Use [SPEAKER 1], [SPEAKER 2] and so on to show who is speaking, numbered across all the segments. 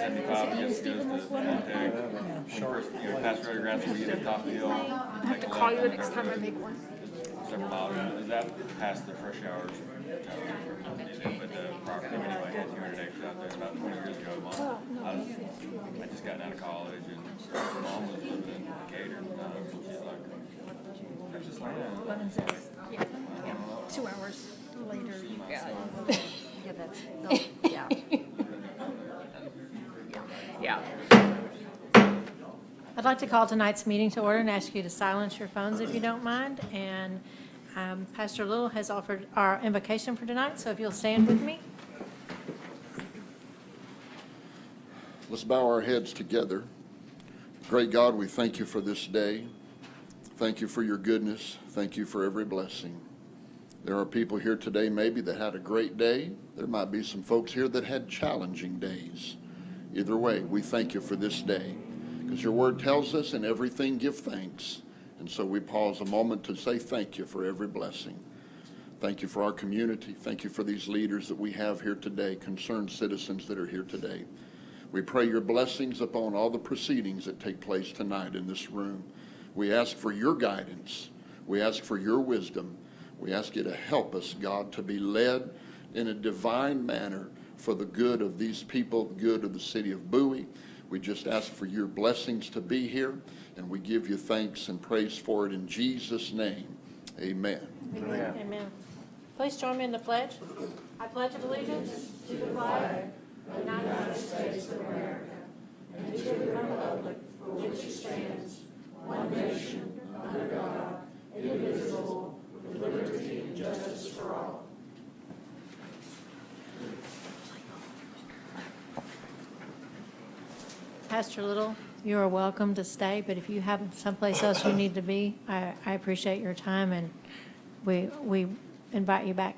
[SPEAKER 1] 75 gets goes to Nortex. First, past road grass, we get to top of the hill.
[SPEAKER 2] I have to call you the next time I make one.
[SPEAKER 1] Several miles. Is that past the fresh hours? But the property, anyway, had 200 acres out there about 20 years ago. I just got out of college, and mom was living in Decatur. So she's like, I just like, yeah.
[SPEAKER 2] 11 cents. Yeah. 2 hours later, you got
[SPEAKER 3] Yeah, that's, yeah.
[SPEAKER 2] Yeah.
[SPEAKER 4] I'd like to call tonight's meeting to order and ask you to silence your phones if you don't mind. And Pastor Little has offered our invocation for tonight, so if you'll stand with me.
[SPEAKER 5] Let's bow our heads together. Great God, we thank you for this day. Thank you for your goodness. Thank you for every blessing. There are people here today maybe that had a great day. There might be some folks here that had challenging days. Either way, we thank you for this day, because your word tells us in everything give thanks. And so we pause a moment to say thank you for every blessing. Thank you for our community. Thank you for these leaders that we have here today, concerned citizens that are here today. We pray your blessings upon all the proceedings that take place tonight in this room. We ask for your guidance. We ask for your wisdom. We ask you to help us, God, to be led in a divine manner for the good of these people, the good of the city of Bowie. We just ask for your blessings to be here, and we give you thanks and praise for it in Jesus' name. Amen.
[SPEAKER 4] Amen. Amen. Please join me in the pledge. I pledge allegiance to the flag of the United States of America and to the republic for which it stands, one nation, under God, indivisible, with liberty and justice for all. Pastor Little, you are welcome to stay, but if you have someplace else you need to be, I appreciate your time, and we invite you back.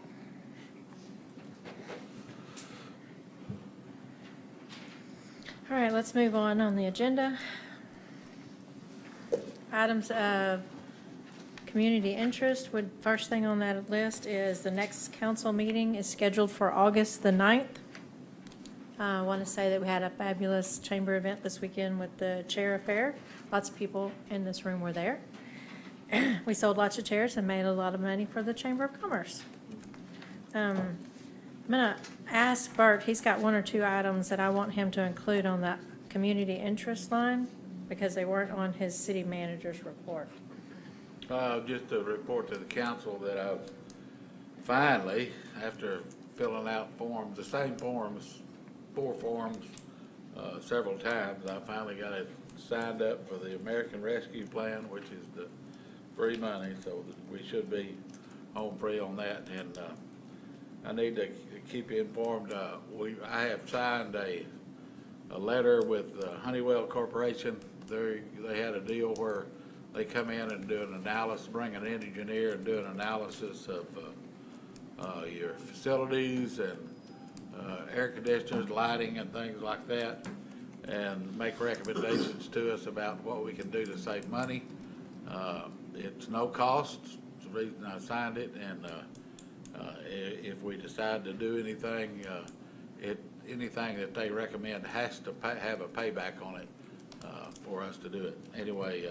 [SPEAKER 4] All right, let's move on the agenda. Items of community interest. First thing on that list is the next council meeting is scheduled for August the 9th. I want to say that we had a fabulous chamber event this weekend with the chair affair. Lots of people in this room were there. We sold lots of chairs and made a lot of money for the Chamber of Commerce. I'm going to ask Bert, he's got one or two items that I want him to include on that community interest line because they weren't on his city manager's report.
[SPEAKER 6] Just to report to the council that I've finally, after filling out forms, the same forms, 4 forms, several times, I finally got it signed up for the American Rescue Plan, which is the free money, so that we should be home free on that. And I need to keep you informed. I have signed a letter with Honeywell Corporation. They had a deal where they come in and do an analysis, bring an engineer and do an analysis of your facilities and air conditioners, lighting, and things like that, and make recommendations to us about what we can do to save money. It's no cost. It's the reason I signed it, and if we decide to do anything, anything that they recommend has to have a payback on it for us to do it. Anyway,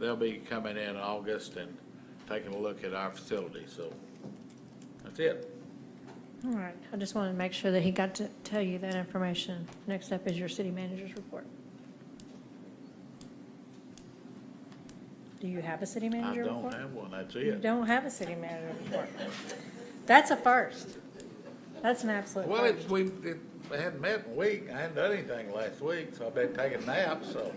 [SPEAKER 6] they'll be coming in August and taking a look at our facility. So that's it.
[SPEAKER 4] All right, I just wanted to make sure that he got to tell you that information. Next up is your city manager's report. Do you have a city manager
[SPEAKER 6] I
[SPEAKER 4] report?
[SPEAKER 6] don't have one. That's
[SPEAKER 4] You
[SPEAKER 6] it.
[SPEAKER 4] don't have a city manager report. That's a first. That's an absolute
[SPEAKER 6] Well,
[SPEAKER 4] first.
[SPEAKER 6] we hadn't met in a week. I hadn't done anything last week, so I've been taking naps. So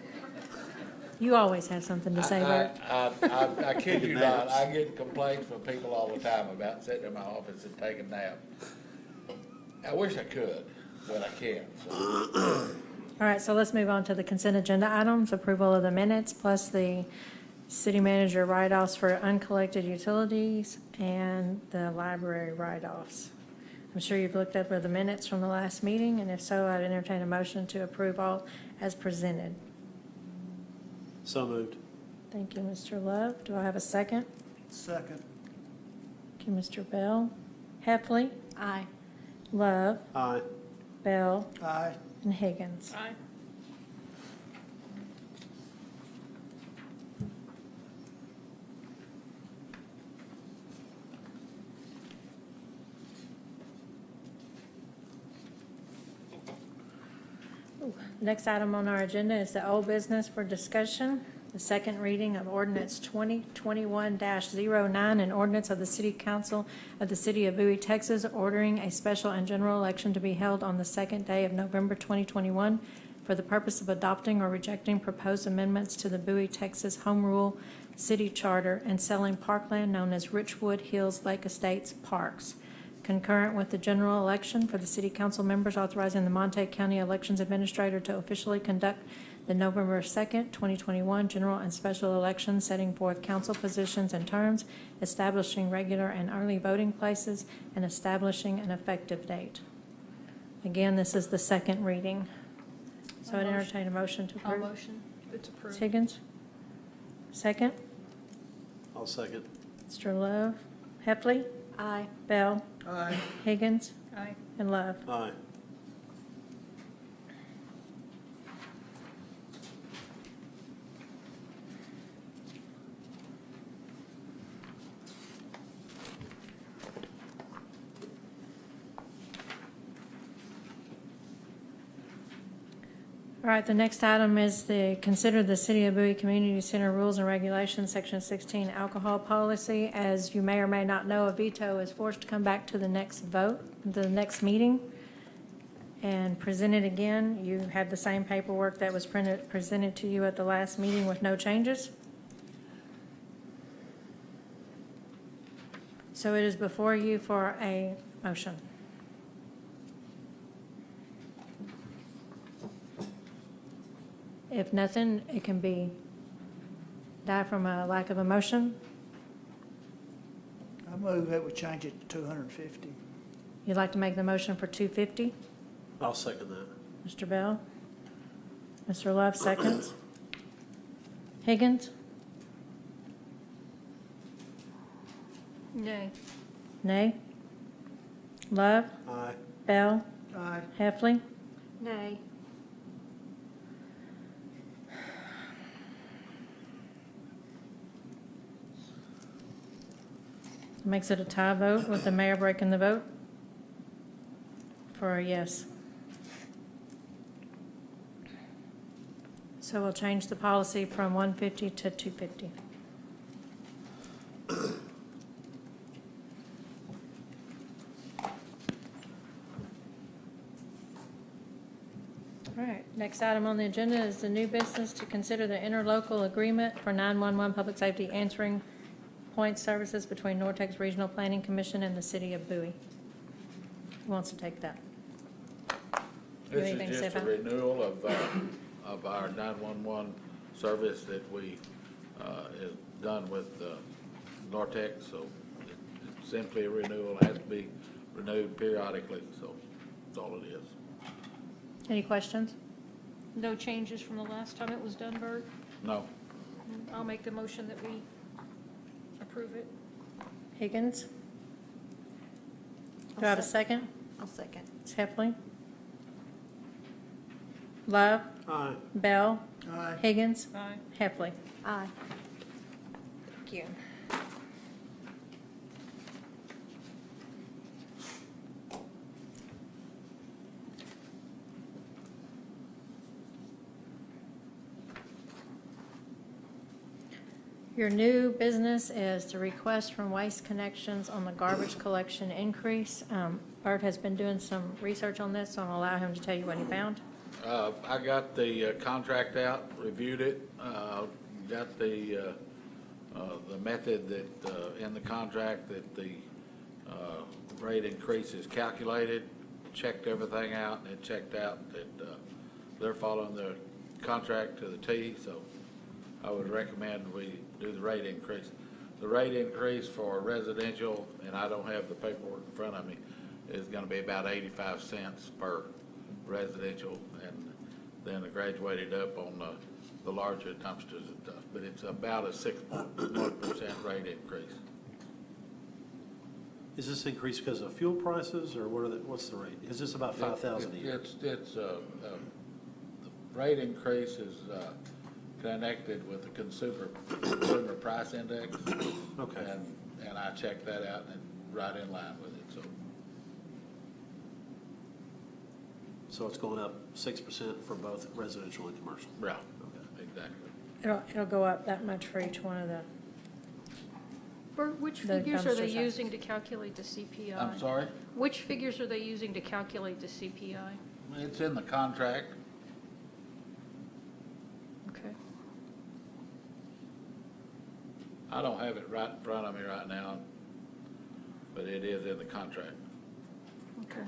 [SPEAKER 4] You always have something to say, Bert.
[SPEAKER 6] I kid you not. I get complaints from people all the time about sitting in my office and taking naps. I wish I could, but I can't. So.
[SPEAKER 4] All right, so let's move on to the consent agenda items, approval of the minutes, plus the city manager write-offs for uncollected utilities and the library write-offs. I'm sure you've looked over the minutes from the last meeting, and if so, I'd entertain a motion to approve all as presented.
[SPEAKER 7] So moved.
[SPEAKER 4] Thank you, Mr. Love. Do I have a second?
[SPEAKER 7] Second.
[SPEAKER 4] Thank you, Mr. Bell. Heffley?
[SPEAKER 3] Aye.
[SPEAKER 4] Love?
[SPEAKER 7] Aye.
[SPEAKER 4] Bell?
[SPEAKER 7] Aye.
[SPEAKER 4] and Higgins.
[SPEAKER 2] Aye.
[SPEAKER 4] Next item on our agenda is the old business for discussion. The second reading of ordinance 2021-09, an ordinance of the City Council of the City of Bowie, Texas, ordering a special and general election to be held on the second day of November 2021 for the purpose of adopting or rejecting proposed amendments to the Bowie, Texas Home Rule City Charter and selling parkland known as Richwood Hills Lake Estates Parks. Concurrent with the general election for the city council members, authorizing the Montague County Elections Administrator to officially conduct the November 2nd, 2021 general and special elections, setting forth council positions and terms, establishing regular and early voting places, and establishing an effective date. Again, this is the second reading. So I'd entertain a motion to
[SPEAKER 3] All
[SPEAKER 4] approve.
[SPEAKER 3] motion.
[SPEAKER 2] It's approved.
[SPEAKER 4] Higgins? Second.
[SPEAKER 7] I'll second.
[SPEAKER 4] Mr. Love? Heffley?
[SPEAKER 3] Aye.
[SPEAKER 4] Bell?
[SPEAKER 7] Aye.
[SPEAKER 4] Higgins?
[SPEAKER 2] Aye.
[SPEAKER 4] And Love?
[SPEAKER 7] Aye.
[SPEAKER 4] All right, the next item is consider the City of Bowie Community Center Rules and Regulations, Section 16, alcohol policy. As you may or may not know, a veto is forced to come back to the next vote, the next meeting, and present it again. You had the same paperwork that was presented to you at the last meeting with no changes. So it is before you for a motion. If nothing, it can be die from a lack of a motion.
[SPEAKER 8] I move that we change it to 250.
[SPEAKER 4] You'd like to make the motion for 250?
[SPEAKER 7] I'll second that.
[SPEAKER 4] Mr. Bell? Mr. Love, seconds. Higgins?
[SPEAKER 2] Nay.
[SPEAKER 4] Nay? Love?
[SPEAKER 7] Aye.
[SPEAKER 4] Bell?
[SPEAKER 8] Aye.
[SPEAKER 4] Heffley?
[SPEAKER 3] Nay.
[SPEAKER 4] Makes it a tie vote with the mayor breaking the vote for a yes. So we'll change the policy from 150 to 250. All right, next item on the agenda is the new business to consider the interlocal agreement for 911 public safety answering point services between Nortex Regional Planning Commission and the City of Bowie. Who wants to take that? You have
[SPEAKER 6] This
[SPEAKER 4] anything to
[SPEAKER 6] is
[SPEAKER 4] say
[SPEAKER 6] just a
[SPEAKER 4] about it?
[SPEAKER 6] renewal of our 911 service that we, is done with Nortex, so it's simply a renewal, has to be renewed periodically, so that's all it is.
[SPEAKER 4] Any questions?
[SPEAKER 2] No changes from the last time it was done, Bert?
[SPEAKER 6] No,
[SPEAKER 2] I'll make the motion that we approve it.
[SPEAKER 4] Higgins? Do I have a second?
[SPEAKER 3] I'll second.
[SPEAKER 4] Ms. Heffley? Love?
[SPEAKER 7] Aye.
[SPEAKER 4] Bell?
[SPEAKER 8] Aye.
[SPEAKER 4] Higgins?
[SPEAKER 2] Aye.
[SPEAKER 4] Heffley?
[SPEAKER 3] Aye.
[SPEAKER 4] Thank you. Your new business is the request from Waste Connections on the garbage collection increase. Bert has been doing some research on this, so I'll allow him to tell you what he found.
[SPEAKER 6] I got the contract out, reviewed it, got the method that, in the contract that the rate increase is calculated, checked everything out, and it checked out that they're following the contract to the T, so I would recommend we do the rate increase. The rate increase for residential, and I don't have the paperwork in front of me, is gonna be about 85 cents per residential, and then it graduated up on the larger dumpsters and stuff, but it's about a 6.1% rate increase.
[SPEAKER 7] Is this increase because of fuel prices, or what's the rate? Is this about 5,000 a year?
[SPEAKER 6] The rate increase is connected with the consumer price index.
[SPEAKER 7] Okay.
[SPEAKER 6] And I checked that out, and it's right in line with it, so.
[SPEAKER 7] So it's going up 6% for both residential and commercial?
[SPEAKER 6] Yeah,
[SPEAKER 7] Okay.
[SPEAKER 6] exactly.
[SPEAKER 4] It'll go up that much for each one of the,
[SPEAKER 2] Bert, which
[SPEAKER 4] The
[SPEAKER 2] figures are they
[SPEAKER 4] dumpster
[SPEAKER 2] using to calculate the CPI?
[SPEAKER 6] I'm sorry?
[SPEAKER 2] Which figures are they using to calculate the CPI?
[SPEAKER 6] It's in the contract.
[SPEAKER 2] Okay.
[SPEAKER 6] I don't have it right in front of me right now, but it is in the contract.
[SPEAKER 2] Okay.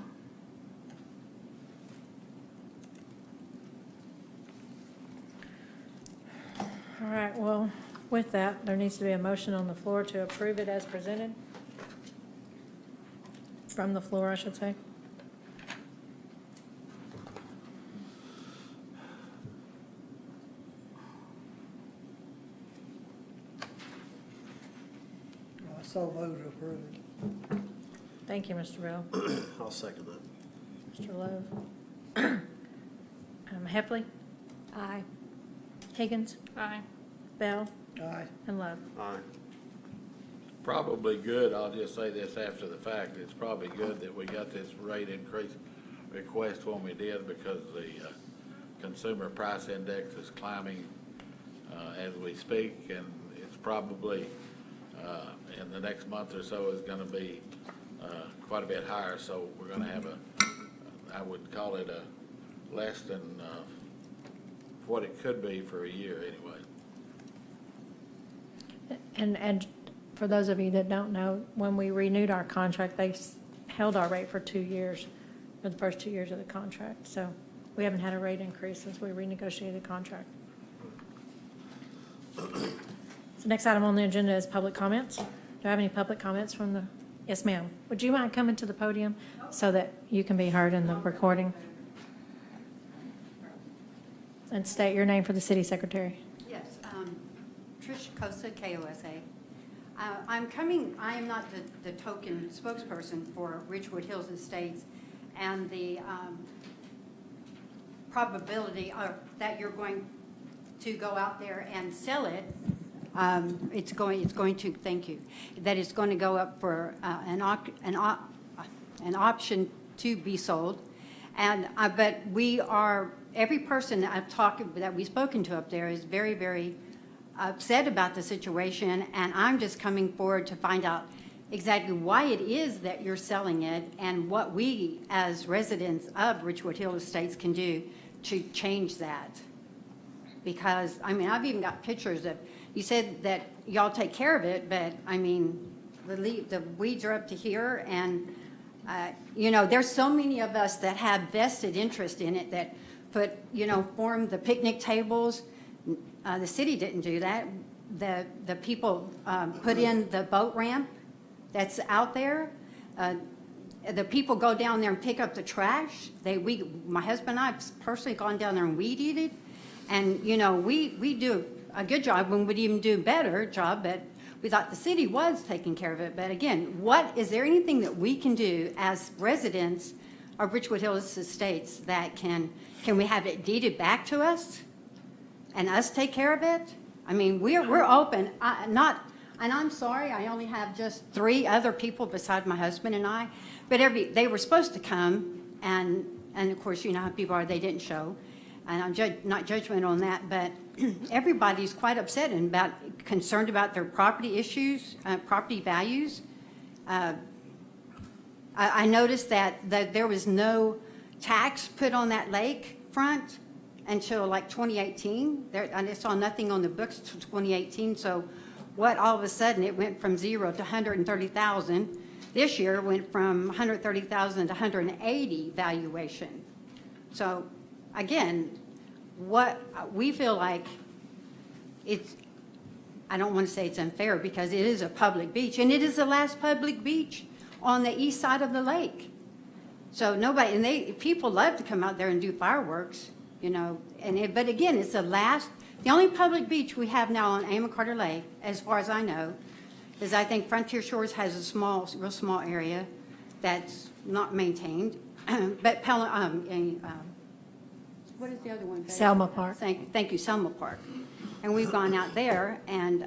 [SPEAKER 4] all right, well, with that, there needs to be a motion on the floor to approve it as presented. From the floor, I should say.
[SPEAKER 8] I so vote to approve it.
[SPEAKER 4] Thank you, Mr. Bell.
[SPEAKER 7] I'll second that.
[SPEAKER 4] Mr. Love. Heffley,
[SPEAKER 3] Aye.
[SPEAKER 4] Higgins,
[SPEAKER 2] Aye.
[SPEAKER 4] Bell,
[SPEAKER 8] Aye.
[SPEAKER 4] and Love.
[SPEAKER 7] Aye.
[SPEAKER 6] Probably good, I'll just say this after the fact, it's probably good that we got this rate increase request when we did, because the consumer price index is climbing as we speak, and it's probably in the next month or so is gonna be quite a bit higher, so we're gonna have I would call it a less than what it could be for a year anyway.
[SPEAKER 4] And for those of you that don't know, when we renewed our contract, they held our rate for 2 years, for the first 2 years of the contract. So we haven't had a rate increase since we renegotiated the contract. So next item on the agenda is public comments. Do I have any public comments from the, yes, ma'am. Would you mind coming to the podium so that you can be heard in the recording? And state your name for the city secretary.
[SPEAKER 9] Yes, Trish Kosa, KOSA. I am not the token spokesperson for Ridgewood Hills Estates, and the probability that you're going to go out there and sell it, it's going to, thank you, that it's going to go up for an option to be sold. And but we are, every person that we've spoken to up there is very, very upset about the situation, and I'm just coming forward to find out exactly why it is that you're selling it and what we as residents of Ridgewood Hills Estates can do to change that. Because, I mean, I've even got pictures of, you said that y'all take care of it, but I mean, the weeds are up to here, and you know, there's so many of us that have vested interest in it that put, you know, formed the picnic tables. The city didn't do that. The people put in the boat ramp that's out there. The people go down there and pick up the trash. My husband and I have personally gone down there and weed eated. And, you know, we do a good job, when we'd even do a better job, but we thought the city was taking care of it. But again, is there anything that we can do as residents of Ridgewood Hills Estates that can we have it deeded back to us and us take care of it? I mean, we're open. And I'm sorry, I only have just 3 other people besides my husband and I, but they were supposed to come, and of course, you know how people are, they didn't show. And I'm not judgment on that, but everybody's quite upset and concerned about their property issues, property values. I noticed that there was no tax put on that lake front until like 2018. I saw nothing on the books until 2018. So what, all of a sudden it went from 0 to 130,000. This year it went from 130,000 to 180 valuation. So again, what we feel like I don't want to say it's unfair, because it is a public beach, and it is the last public beach on the east side of the lake. So people love to come out there and do fireworks, you know, but again, it's the only public beach we have now on Amon Carter Lake, as far as I know, is I think Frontier Shores has a small, real small area that's not maintained, but what is the other one?
[SPEAKER 4] Selma Park.
[SPEAKER 9] Thank you, Selma Park. And we've gone out there, and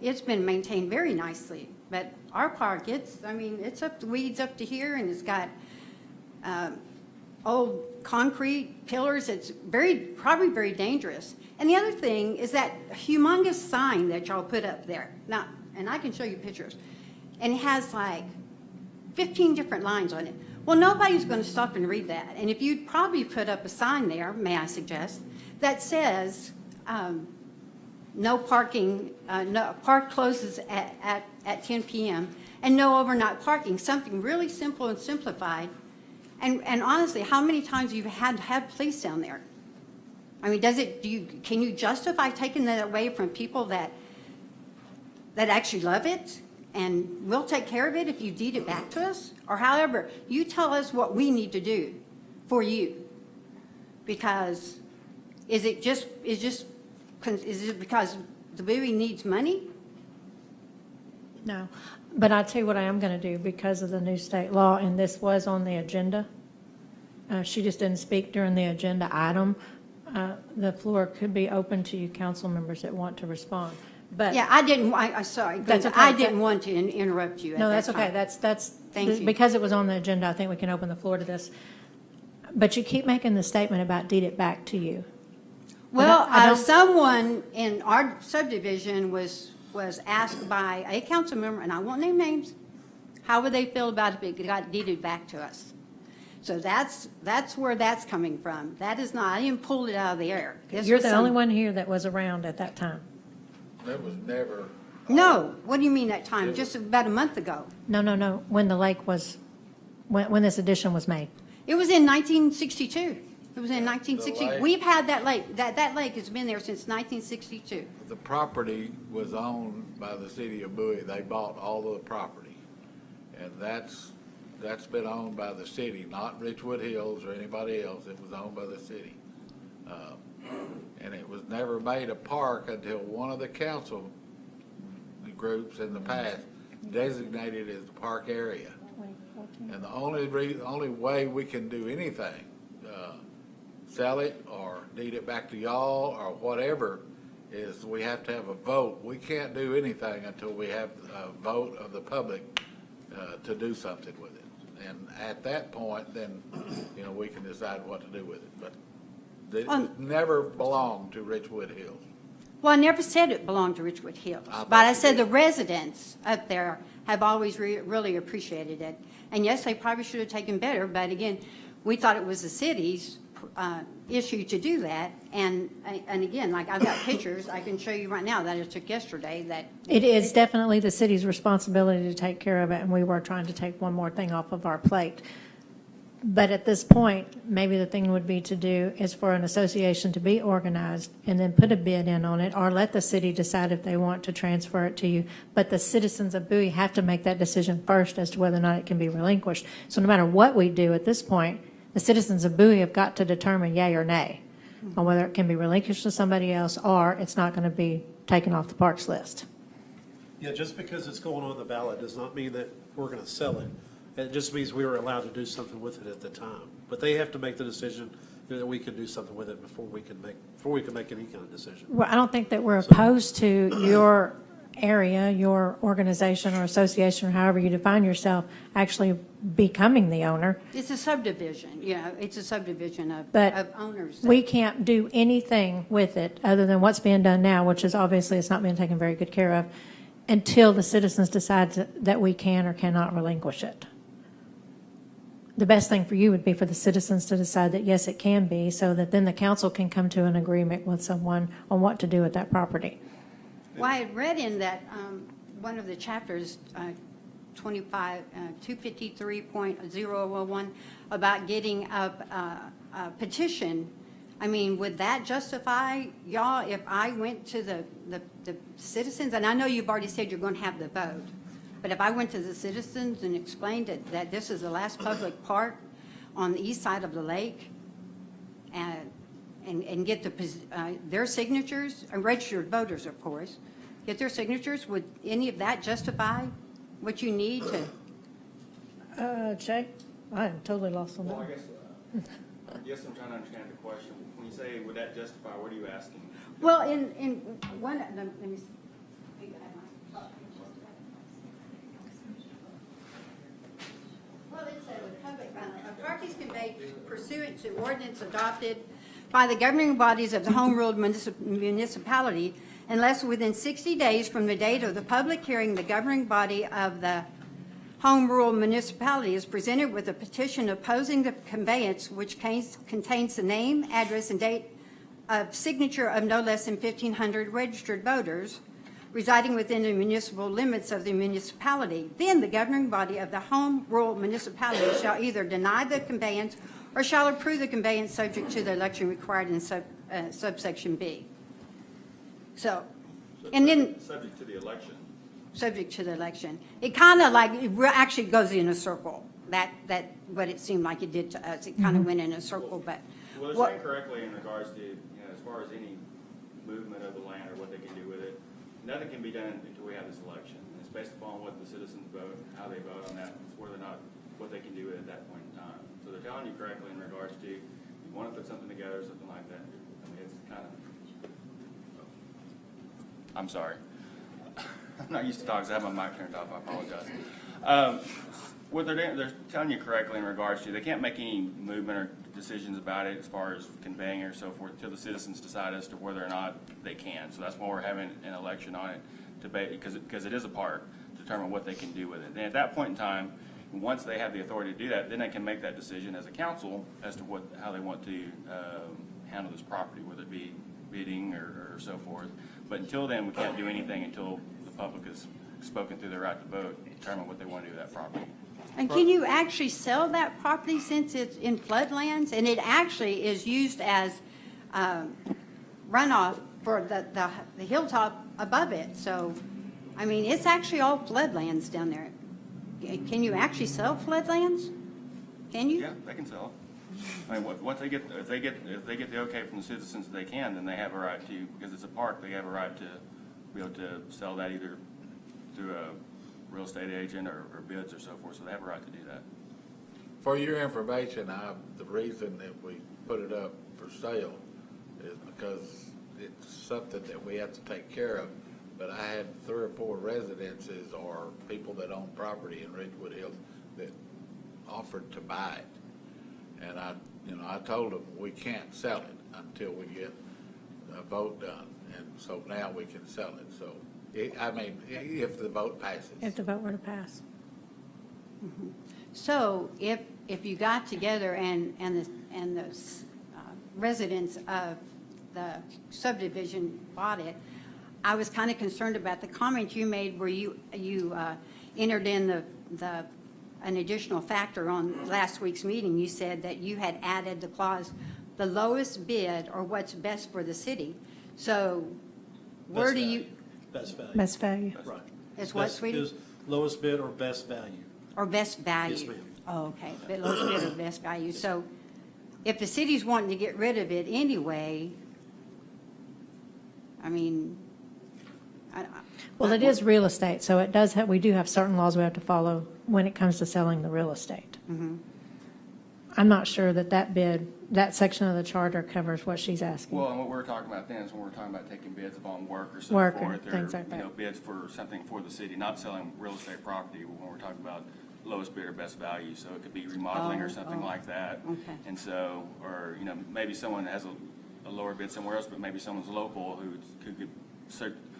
[SPEAKER 9] it's been maintained very nicely. But our park, it's up to weeds up to here, and it's got old concrete pillars. It's probably very dangerous. And the other thing is that humongous sign that y'all put up there. Now, and I can show you pictures. And it has like 15 different lines on it. Well, nobody's going to stop and read that. And if you'd probably put up a sign there, may I suggest, that says no parking, park closes at 10 p.m. and no overnight parking, something really simple and simplified. And honestly, how many times you've had to have police down there? I mean, can you justify taking that away from people that actually love it and will take care of it if you deed it back to us? Or however, you tell us what we need to do for you. Because is it because the Bowie needs money?
[SPEAKER 4] No, but I'll tell you what I am going to do because of the new state law, and this was on the agenda. She just didn't speak during the agenda item. The floor could be open to you council members that want to respond. But
[SPEAKER 9] Yeah, I'm sorry.
[SPEAKER 4] That's okay.
[SPEAKER 9] I didn't want to interrupt you at
[SPEAKER 4] no,
[SPEAKER 9] that
[SPEAKER 4] that's okay.
[SPEAKER 9] time.
[SPEAKER 4] That's
[SPEAKER 9] Thank you.
[SPEAKER 4] because it was on the agenda. I think we can open the floor to this. But you keep making the statement about deed it back to you.
[SPEAKER 9] Well,
[SPEAKER 4] I don't-
[SPEAKER 9] someone in our subdivision was asked by a council member, and I won't name names, how would they feel about if it got deeded back to us? So that's where that's coming from. That is not, I didn't pull it out of the air. This
[SPEAKER 4] You're
[SPEAKER 9] was
[SPEAKER 4] the only
[SPEAKER 9] some-
[SPEAKER 4] one here that was around at that time.
[SPEAKER 6] That was never.
[SPEAKER 9] No, what do you mean that time? Just about a month ago.
[SPEAKER 4] No. When the lake was, when this addition was made.
[SPEAKER 9] It was in 1962. It was in 1960.
[SPEAKER 6] lake-
[SPEAKER 9] We've had that lake. That lake has been there since 1962.
[SPEAKER 6] The property was owned by the City of Bowie. They bought all of the property. And that's been owned by the city, not Richwood Hills or anybody else. It was owned by the city. And it was never made a park until one of the council groups in the past designated it as a park area. And the only way we can do anything, sell it or deed it back to y'all or whatever, is we have to have a vote. We can't do anything until we have a vote of the public to do something with it. And at that point, then, we can decide what to do with it. But it never belonged to Richwood Hills.
[SPEAKER 9] Well, I never said it belonged to Richwood Hills,
[SPEAKER 6] I thought
[SPEAKER 9] but I
[SPEAKER 6] you
[SPEAKER 9] said
[SPEAKER 6] did.
[SPEAKER 9] the residents up there have always really appreciated it. And yes, they probably should have taken better, but again, we thought it was the city's issue to do that. And again, like I've got pictures I can show you right now that I took yesterday that.
[SPEAKER 4] It is definitely the city's responsibility to take care of it, and we were trying to take one more thing off of our plate. But at this point, maybe the thing would be to do is for an association to be organized and then put a bid in on it, or let the city decide if they want to transfer it to you. But the citizens of Bowie have to make that decision first as to whether or not it can be relinquished. So no matter what we do at this point, the citizens of Bowie have got to determine yay or nay on whether it can be relinquished to somebody else or it's not going to be taken off the parks list.
[SPEAKER 7] Yeah, just because it's going on the ballot does not mean that we're going to sell it. It just means we were allowed to do something with it at the time. But they have to make the decision that we can do something with it before we can make any kind of decision.
[SPEAKER 4] Well, I don't think that we're opposed to your area, your organization or association, or however you define yourself, actually becoming the owner.
[SPEAKER 9] It's a subdivision, it's a subdivision of
[SPEAKER 4] But
[SPEAKER 9] owners.
[SPEAKER 4] we can't do anything with it other than what's being done now, which is obviously it's not being taken very good care of, until the citizens decide that we can or cannot relinquish it. The best thing for you would be for the citizens to decide that, yes, it can be, so that then the council can come to an agreement with someone on what to do with that property.
[SPEAKER 9] Well, I had read in that, one of the chapters, 253.001, about getting a petition. I mean, would that justify y'all if I went to the citizens? And I know you've already said you're going to have the vote. But if I went to the citizens and explained that this is the last public park on the east side of the lake, and get their signatures, registered voters, of course, get their signatures? Would any of that justify what you need to?
[SPEAKER 4] Jay, I am totally lost on
[SPEAKER 1] Well, I
[SPEAKER 4] that.
[SPEAKER 1] guess I'm trying to understand the question. When you say, would that justify, what are you asking?
[SPEAKER 9] Well, in one, let me see. Well, it said with public, a park is conveyed pursuant to ordinance adopted by the governing bodies of the home ruled municipality unless within 60 days from the date of the public hearing, the governing body of the home rule municipality is presented with a petition opposing the conveyance which contains the name, address, and date of signature of no less than 1,500 registered voters residing within the municipal limits of the municipality. Then the governing body of the home rule municipality shall either deny the conveyance or shall approve the conveyance subject to the election required in subsection B. So, and then
[SPEAKER 1] Subject to the election.
[SPEAKER 9] subject to the election. It kind of like, it actually goes in a circle. That what it seemed like it did to us. It kind of went in a circle, but.
[SPEAKER 1] Well, they're
[SPEAKER 9] what-
[SPEAKER 1] saying correctly in regards to, as far as any movement of the land or what they can do with it, nothing can be done until we have this election. It's based upon what the citizens vote, how they vote on that, it's whether or not, what they can do with it at that point in time. So they're telling you correctly in regards to, you want to put something together, something like that. I mean, it's kind of, I'm sorry. I'm not used to talking, so I have my mic turned off, I apologize. What they're doing, they're telling you correctly in regards to, they can't make any movement or decisions about it as far as conveying or so forth until the citizens decide as to whether or not they can. So that's why we're having an election on it, because it is a park, to determine what they can do with it. And at that point in time, once they have the authority to do that, then they can make that decision as a council as to how they want to handle this property, whether it be bidding or so forth. But until then, we can't do anything until the public has spoken through their right to vote, determine what they want to do with that property.
[SPEAKER 9] And can you actually sell that property since it's in floodlands? And it actually is used as runoff for the hilltop above it. So, I mean, it's actually all floodlands down there. Can you actually sell floodlands? Can you?
[SPEAKER 1] Yeah, they can sell it. I mean, once they get, if they get the okay from the citizens, they can, then they have a right to, because it's a park, they have a right to be able to sell that either through a real estate agent or bids or so forth, so they have a right to do that.
[SPEAKER 6] For your information, the reason that we put it up for sale is because it's something that we have to take care of. But I had 3 or 4 residences or people that own property in Ridgewood Hills that offered to buy it. And I told them we can't sell it until we get a vote done. And so now we can sell it. So, if the vote passes.
[SPEAKER 4] If the vote were to pass.
[SPEAKER 9] So if you got together and the residents of the subdivision bought it, I was kind of concerned about the comment you made where you entered in an additional factor on last week's meeting. You said that you had added the clause, the lowest bid or what's best for the city. So where
[SPEAKER 7] Best
[SPEAKER 9] do
[SPEAKER 7] value.
[SPEAKER 9] you,
[SPEAKER 7] Best value.
[SPEAKER 4] Best value.
[SPEAKER 7] Right.
[SPEAKER 9] It's what,
[SPEAKER 7] Best
[SPEAKER 9] sweetie?
[SPEAKER 7] is Lowest bid or best value.
[SPEAKER 9] Or best value?
[SPEAKER 7] Yes, ma'am.
[SPEAKER 9] Oh, okay, but lowest bid or best value. So if the city's wanting to get rid of it anyway, I mean,
[SPEAKER 4] Well, it is real estate, so it does have, we do have certain laws we have to follow when it comes to selling the real estate. I'm not sure that section of the charter covers what she's asking.
[SPEAKER 1] Well, and what we're talking about then is when we're talking about taking bids upon work or so
[SPEAKER 4] Work or
[SPEAKER 1] forth,
[SPEAKER 4] things like that.
[SPEAKER 1] bids for something for the city, not selling real estate property, when we're talking about lowest bid or best value, so it could be remodeling or something like that.
[SPEAKER 9] Okay.
[SPEAKER 1] And so, or, maybe someone has a lower bid somewhere else, but maybe someone's local who could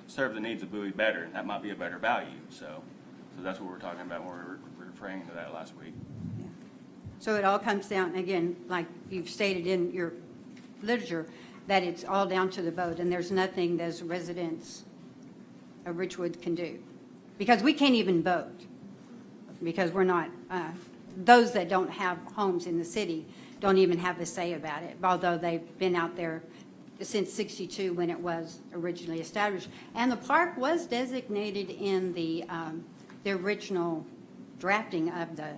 [SPEAKER 1] serve the needs of Bowie better, and that might be a better value, so that's what we're talking about when we're referring to that last week.
[SPEAKER 9] so it all comes down, again, like you've stated in your literature, that it's all down to the vote, and there's nothing those residents of Ridgewood can do. Because we can't even vote, because we're not, those that don't have homes in the city don't even have a say about it, although they've been out there since '62 when it was originally established. And the park was designated in the original drafting of the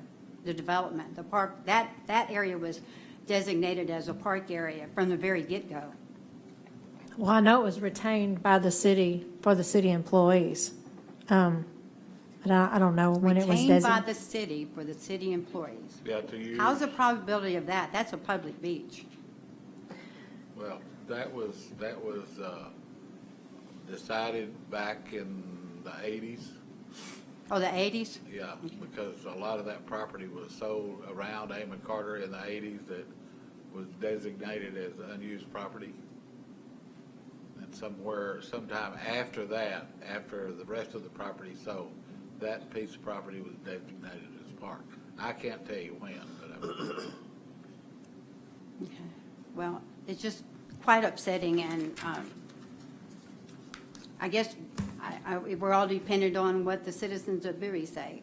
[SPEAKER 9] development. The park, that area was designated as a park area from the very get-go.
[SPEAKER 4] Well, I know it was retained by the city for the city employees. But I don't know when it was
[SPEAKER 9] Retained by
[SPEAKER 4] designated.
[SPEAKER 9] the city for the city employees.
[SPEAKER 6] Yeah, to use.
[SPEAKER 9] How's the probability of that? That's a public beach.
[SPEAKER 6] Well, that was decided back in the 80s.
[SPEAKER 9] Oh, the 80s?
[SPEAKER 6] Yeah, because a lot of that property was sold around Amon Carter in the 80s that was designated as unused property. And sometime after that, after the rest of the property sold, that piece of property was designated as park. I can't tell you when, but
[SPEAKER 9] Okay. Well, it's just quite upsetting, and I guess we're all dependent on what the citizens of Bowie say.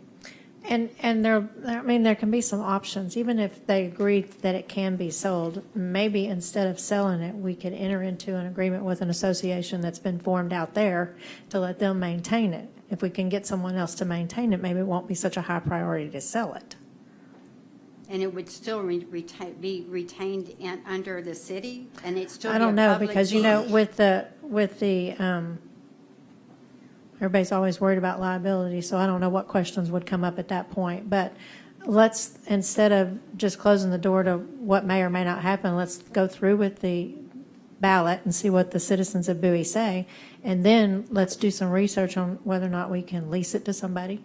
[SPEAKER 4] And there can be some options, even if they agree that it can be sold. Maybe instead of selling it, we could enter into an agreement with an association that's been formed out there to let them maintain it. If we can get someone else to maintain it, maybe it won't be such a high priority to sell it.
[SPEAKER 9] And it would still be retained under the city, and it's still
[SPEAKER 4] I
[SPEAKER 9] be
[SPEAKER 4] don't
[SPEAKER 9] a
[SPEAKER 4] know,
[SPEAKER 9] public
[SPEAKER 4] because,
[SPEAKER 9] beach?
[SPEAKER 4] with the everybody's always worried about liability, so I don't know what questions would come up at that point. But let's, instead of just closing the door to what may or may not happen, let's go through with the ballot and see what the citizens of Bowie say. And then let's do some research on whether or not we can lease it to somebody.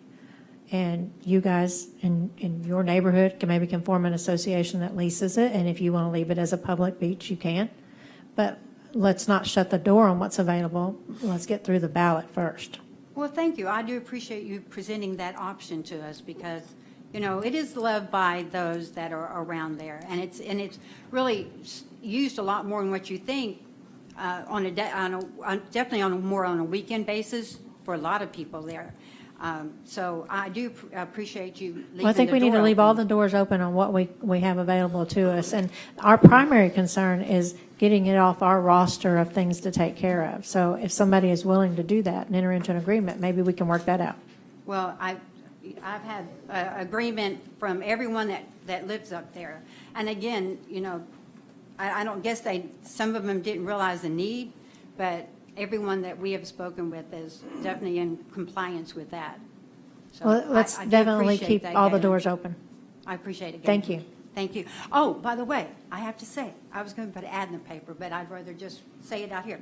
[SPEAKER 4] And you guys in your neighborhood can form an association that leases it. And if you want to leave it as a public beach, you can. But let's not shut the door on what's available. Let's get through the ballot first.
[SPEAKER 9] Well, thank you. I do appreciate you presenting that option to us, because, it is loved by those that are around there. And it's really used a lot more than what you think, definitely more on a weekend basis for a lot of people there. So I do appreciate you leaving the door
[SPEAKER 4] Well, I think we need to leave all the doors open on what we have available to us. And our primary concern is getting it off our roster of things to take care of. So if somebody is willing to do that and enter into an agreement, maybe we can work that out.
[SPEAKER 9] Well, I've had agreement from everyone that lives up there. And again, I don't guess some of them didn't realize the need, but everyone that we have spoken with is definitely in compliance with that. So
[SPEAKER 4] Well, let's
[SPEAKER 9] I do
[SPEAKER 4] definitely
[SPEAKER 9] appreciate
[SPEAKER 4] keep
[SPEAKER 9] that,
[SPEAKER 4] all the
[SPEAKER 9] Gayla.
[SPEAKER 4] doors open.
[SPEAKER 9] I appreciate it. Gayla.
[SPEAKER 4] Thank you.
[SPEAKER 9] Thank you. Oh, by the way, I have to say, I was going to put an ad in the paper, but I'd rather just say it out here.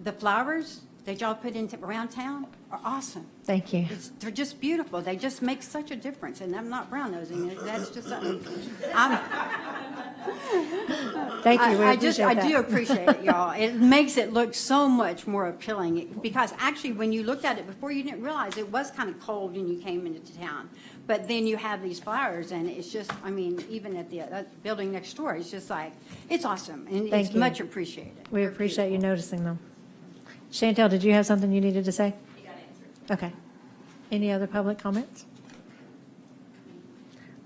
[SPEAKER 9] The flowers that y'all put around town are awesome.
[SPEAKER 4] Thank you.
[SPEAKER 9] They're just beautiful. They just make such a difference. And I'm not brown nosing it. That's just something.
[SPEAKER 4] Thank you. We
[SPEAKER 9] I
[SPEAKER 4] appreciate that.
[SPEAKER 9] do appreciate it, y'all. It makes it look so much more appealing, because actually when you looked at it before, you didn't realize it was kind of cold when you came into town. But then you have these flowers, and it's just, even at the building next door, it's just like, it's awesome. And
[SPEAKER 4] Thank
[SPEAKER 9] it's
[SPEAKER 4] you.
[SPEAKER 9] much appreciated.
[SPEAKER 4] We
[SPEAKER 9] They're
[SPEAKER 4] appreciate you
[SPEAKER 9] beautiful.
[SPEAKER 4] noticing them. Chantel, did you have something you needed to say? You got answered. Okay. Any other public comments?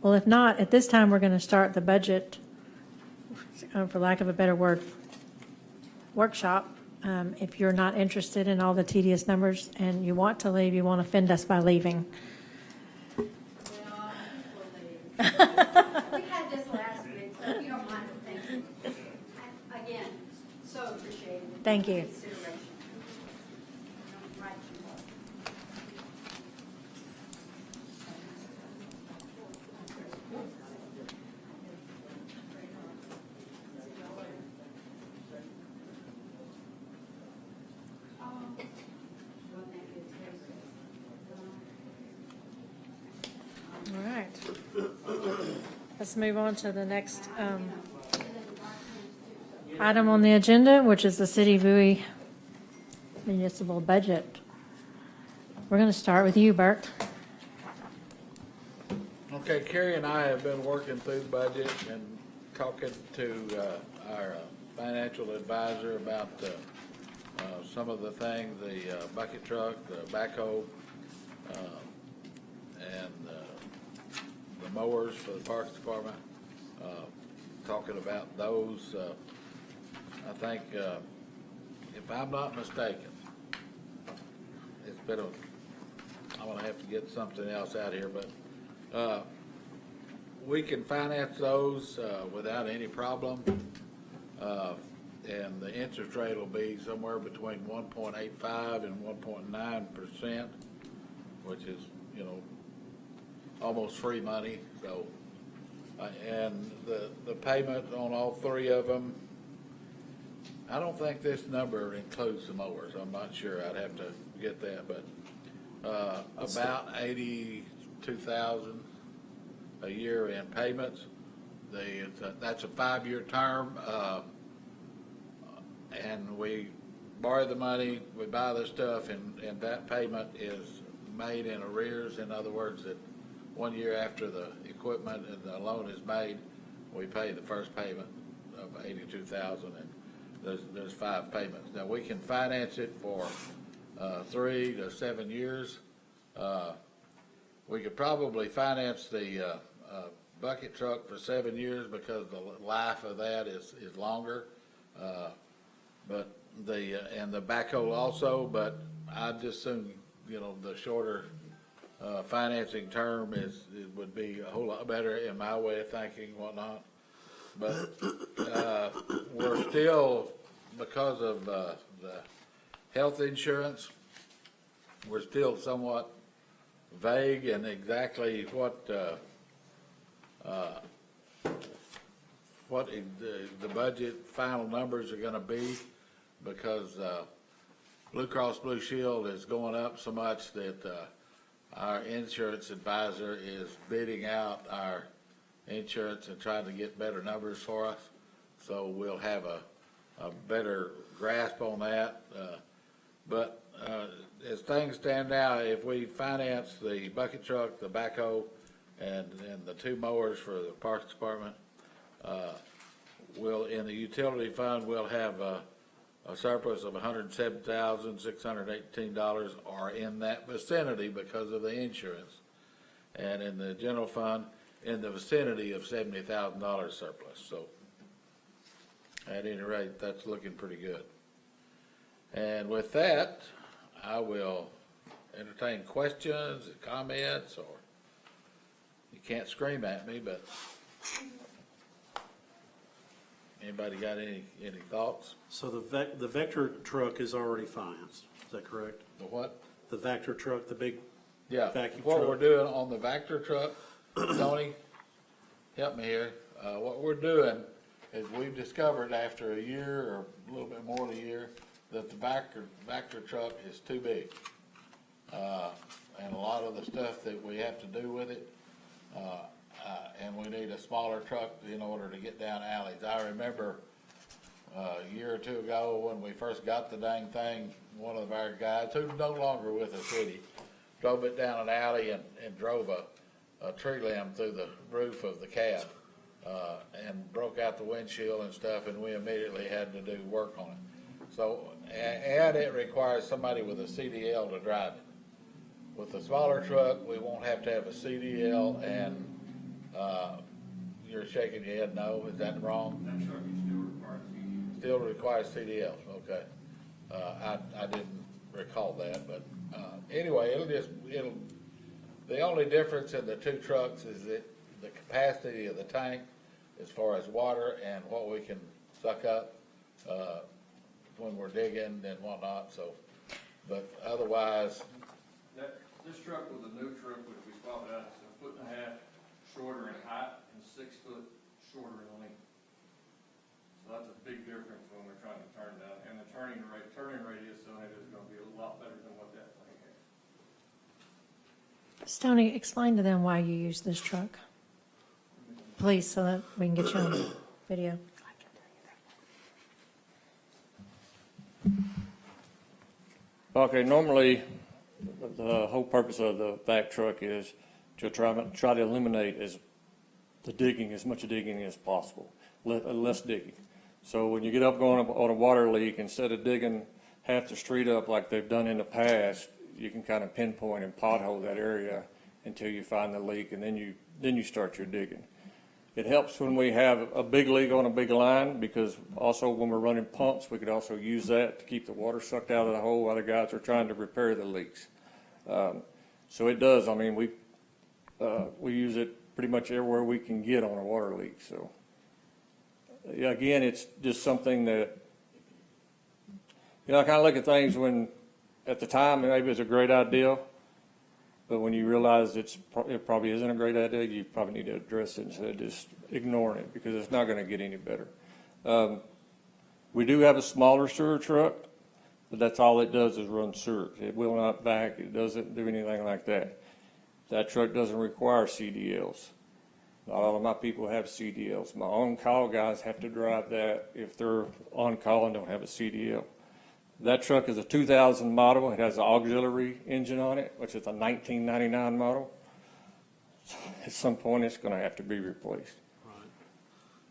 [SPEAKER 4] Well, if not, at this time, we're going to start the budget, for lack of a better word, workshop. If you're not interested in all the tedious numbers and you want to leave, you won't offend us by leaving.
[SPEAKER 9] We had this last week, so if you don't mind, thank you. And again, so appreciated.
[SPEAKER 4] Thank you.
[SPEAKER 9] Consideration. Right, you are.
[SPEAKER 4] All right. Let's move on to the next item on the agenda, which is the City of Bowie municipal budget. We're going to start with you, Bert.
[SPEAKER 6] Okay, Carrie and I have been working through the budget and talking to our financial advisor about some of the things, the bucket truck, the backhoe, and the mowers for the Parks Department, talking about those. I think, if I'm not mistaken, it's been I'm going to have to get something else out here, but we can finance those without any problem. and the interest rate will be somewhere between 1.85 and 1.9%, which is, you know, almost free money, so. And the payment on all three of them, I don't think this number includes the mowers. I'm not sure. I'd have to get that, but about 82,000 a year in payments. That's a 5-year term, and we borrow the money, we buy the stuff, and that payment is made in arrears. In other words, that 1 year after the equipment and the loan is made, we pay the first payment of 82,000, and there's 5 payments. Now, we can finance it for 3 to 7 years. We could probably finance the bucket truck for 7 years because the life of that is longer. But and the backhoe also, but I'd just assume, you know, the shorter financing term it would be a whole lot better in my way of thinking and whatnot. But we're still, because of the health insurance, we're still somewhat vague in exactly what the budget final numbers are going to be, because Blue Cross Blue Shield is going up so much that our insurance advisor is bidding out our insurance and trying to get better numbers for us. So we'll have a better grasp on that. But as things stand now, if we finance the bucket truck, the backhoe, and the 2 mowers for the Parks Department, we'll, in the utility fund, we'll have a surplus of $107,618, or in that vicinity because of the insurance. And in the general fund, in the vicinity of $70,000 surplus. So at any rate, that's looking pretty good. And with that, I will entertain questions, comments, or you can't scream at me, but anybody got any thoughts?
[SPEAKER 7] So the Vector truck is already financed, is that correct?
[SPEAKER 6] The what?
[SPEAKER 7] The Vector truck, the big
[SPEAKER 6] Yeah,
[SPEAKER 7] vacuum
[SPEAKER 6] what
[SPEAKER 7] truck?
[SPEAKER 6] we're doing on the Vector truck, Tony, help me here. What we're doing is we've discovered after a year or a little bit more than a year that the Vector truck is too big. And a lot of the stuff that we have to do with it, and we need a smaller truck in order to get down alleys. I remember a year or two ago when we first got the dang thing, one of our guys, who's no longer with the city, drove it down an alley and drove a tree limb through the roof of the cab, and broke out the windshield and stuff, and we immediately had to do work on it. So, and it requires somebody with a CDL to drive it. With the smaller truck, we won't have to have a CDL, and you're shaking your head no, is that wrong?
[SPEAKER 1] That truck still requires CDL.
[SPEAKER 6] Still requires CDLs, okay. I didn't recall that, but anyway, the only difference in the 2 trucks is that the capacity of the tank as far as water and what we can suck up when we're digging and whatnot, so, but otherwise,
[SPEAKER 1] This truck was a new truck, which we swapped out, it's 1.5 foot shorter in height and 6 foot shorter in length. So that's a big difference when we're trying to turn down, and the turning radius on it is gonna be a lot better than what that thing has.
[SPEAKER 4] Stoney, explain to them why you use this truck, please, so that we can get you on video.
[SPEAKER 10] Okay, normally, the whole purpose of the vac truck is to try to eliminate as much digging as possible, less digging. So when you get up going on a water leak, instead of digging half the street up like they've done in the past, you can kind of pinpoint and pothole that area until you find the leak, and then you start your digging. It helps when we have a big leak on a big line, because also when we're running pumps, we could also use that to keep the water sucked out of the hole while the guys are trying to repair the leaks. So it does. I mean, we use it pretty much everywhere we can get on a water leak. So yeah, again, it's just something that You know, I kind of look at things when, at the time, maybe it's a great idea, but when you realize it probably isn't a great idea, you probably need to address it instead of just ignoring it, because it's not going to get any better. We do have a smaller sewer truck, but that's all it does is run sewers. It will not vac, it doesn't do anything like that. That truck doesn't require CDLs. Not all of my people have CDLs. My on-call guys have to drive that if they're on call and don't have a CDL. That truck is a 2000 model. It has an auxiliary engine on it, which is a 1999 model. At some point, it's going to have to be replaced.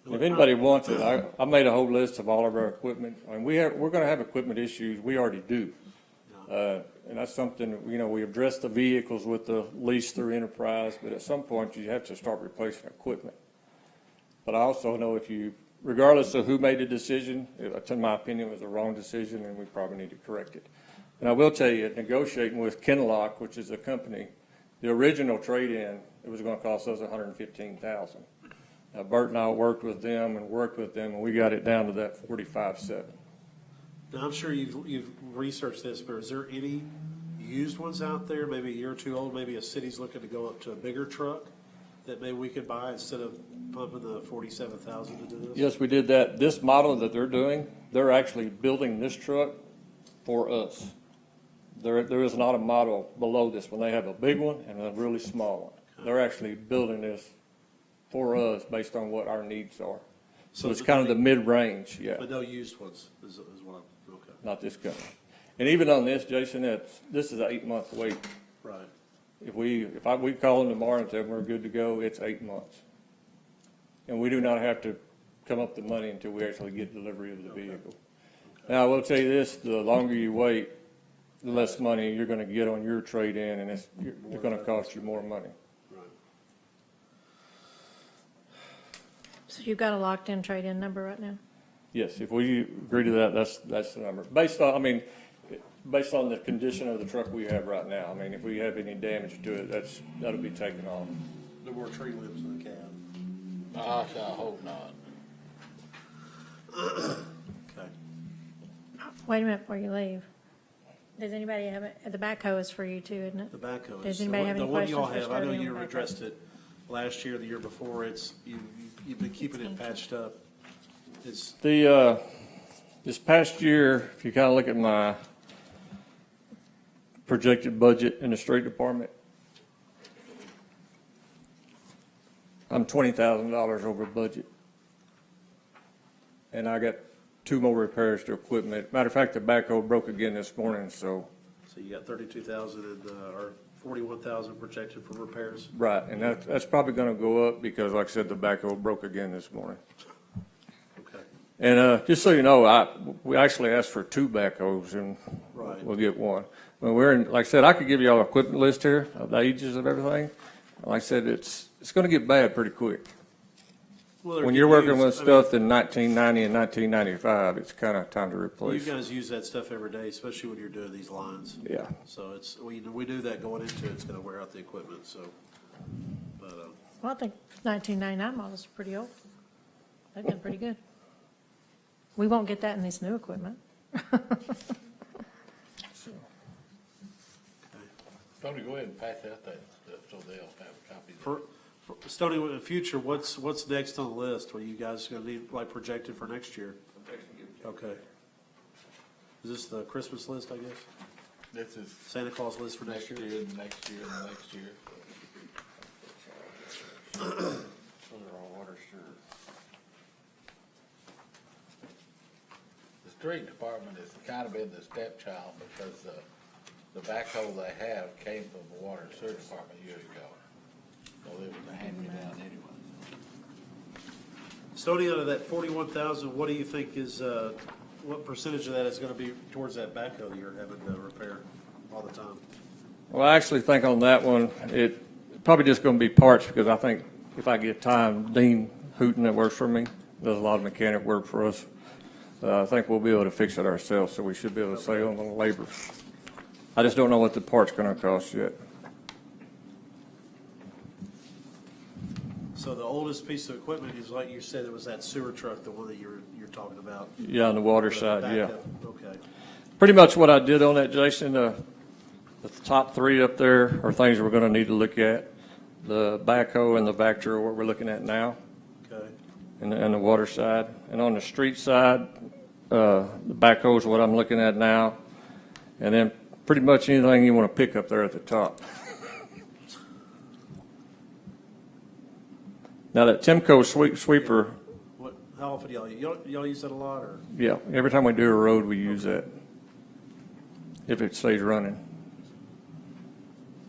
[SPEAKER 10] If anybody wants it, I made a whole list of all of our equipment. I mean, we're going to have equipment issues. We already do. And that's something, you know, we address the vehicles with the lease through Enterprise, but at some point you have to start replacing equipment. But I also know if you, regardless of who made the decision, in my opinion, it was a wrong decision and we probably need to correct it. And I will tell you, negotiating with Interlocal, which is a company, the original trade-in, it was going to cost us $115,000. Now, Bert and I worked with them, and we got it down to that 45.7.
[SPEAKER 7] Now, I'm sure you've researched this, but is there any used ones out there, maybe a year or two old, maybe a city's looking to go up to a bigger truck that maybe we could buy instead of pumping the 47,000 to do this?
[SPEAKER 10] Yes, we did that. This model that they're doing, they're actually building this truck for us. There is not a model below this one. They have a big one and a really small one. They're actually building this for us based on what our needs are. So it's kind of the mid-range, yeah.
[SPEAKER 7] But no used ones is what I'm, okay.
[SPEAKER 10] Not this company. And even on this, Jason, this is an 8-month wait.
[SPEAKER 7] Right.
[SPEAKER 10] If we call them tomorrow and tell them we're good to go, it's 8 months. And we do not have to come up with the money until we actually get delivery of the vehicle. Now, I will tell you this, the longer you wait, the less money you're going to get on your trade-in, and it's going to cost you more money.
[SPEAKER 4] So you've got a locked-in trade-in number right now?
[SPEAKER 10] Yes, if we agree to that, that's the number. Based on the condition of the truck we have right now. I mean, if we have any damage to it, that'll be taken off.
[SPEAKER 7] No more tree limbs in the cab.
[SPEAKER 6] I shall hope not.
[SPEAKER 7] Okay.
[SPEAKER 4] Wait a minute before you leave. Does anybody have it? The backhoe is for you too, isn't it?
[SPEAKER 7] The backhoe is.
[SPEAKER 4] Does anybody have any
[SPEAKER 7] The one
[SPEAKER 4] questions
[SPEAKER 7] y'all
[SPEAKER 4] for
[SPEAKER 7] have, I know
[SPEAKER 4] Sturdy on
[SPEAKER 7] you
[SPEAKER 4] the backhoe?
[SPEAKER 7] addressed it last year, the year before, you've been keeping it patched up. It's,
[SPEAKER 10] This past year, if you kind of look at my projected budget in the street department, I'm $20,000 over budget. And I got 2 more repairs to equipment. Matter of fact, the backhoe broke again this morning, so.
[SPEAKER 7] so you got 32,000 and, or 41,000 projected for repairs.
[SPEAKER 10] Right, and that's probably going to go up because, like I said, the backhoe broke again this morning.
[SPEAKER 7] Okay.
[SPEAKER 10] And just so you know, we actually asked for 2 backhoes, and
[SPEAKER 7] Right.
[SPEAKER 10] we'll get one. When we're in, like I said, I could give you all an equipment list here of the ages of everything. Like I said, it's going to get bad pretty quick.
[SPEAKER 7] Well, they're
[SPEAKER 10] When you're
[SPEAKER 7] good
[SPEAKER 10] working
[SPEAKER 7] used.
[SPEAKER 10] with stuff in 1990 and 1995, it's kind of time to
[SPEAKER 7] You
[SPEAKER 10] replace.
[SPEAKER 7] guys use that stuff every day, especially when you're doing these lines.
[SPEAKER 10] Yeah.
[SPEAKER 7] So we do that going into it, it's gonna wear out the equipment, so. But,
[SPEAKER 4] Well, I think 1999 models are pretty old. They've been pretty good. We won't get that in this new equipment.
[SPEAKER 6] Tony, go ahead and patch out that stuff so they'll have a copy.
[SPEAKER 7] for Stony, in the future, what's next on the list? What you guys gonna need, like, projected for next year? Okay. Is this the Christmas list, I guess?
[SPEAKER 6] This is
[SPEAKER 7] Santa Claus list for next year?
[SPEAKER 6] and next year, and next year. The street department has kind of been the stepchild because the backhoe they have came from the water and sewer department years ago. So it was a hand-me-down anyway.
[SPEAKER 7] Stony, out of that 41,000, what do you think is, what percentage of that is gonna be towards that backhoe that you're having to repair all the time?
[SPEAKER 10] Well, I actually think on that one, it probably just going to be parts because I think if I get time, Dean Hooten that works for me does a lot of mechanic work for us. I think we'll be able to fix it ourselves, so we should be able to save on the labor. I just don't know what the part's going to cost yet.
[SPEAKER 7] So the oldest piece of equipment is, like you said, it was that sewer truck, the one that you're talking about?
[SPEAKER 10] Yeah, on the water
[SPEAKER 7] The
[SPEAKER 10] side, yeah.
[SPEAKER 7] backup, Okay.
[SPEAKER 10] Pretty much what I did on that, Jason, the top three up there are things we're gonna need to look at. The backhoe and the Vectra are what we're looking at now,
[SPEAKER 7] Okay.
[SPEAKER 10] and the water side. And on the street side, the backhoe is what I'm looking at now. And then pretty much anything you wanna pick up there at the top. Now that Timco sweeper,
[SPEAKER 7] How often do y'all use that a lot, or?
[SPEAKER 10] yeah, every time we do a road, we use that, if it stays running.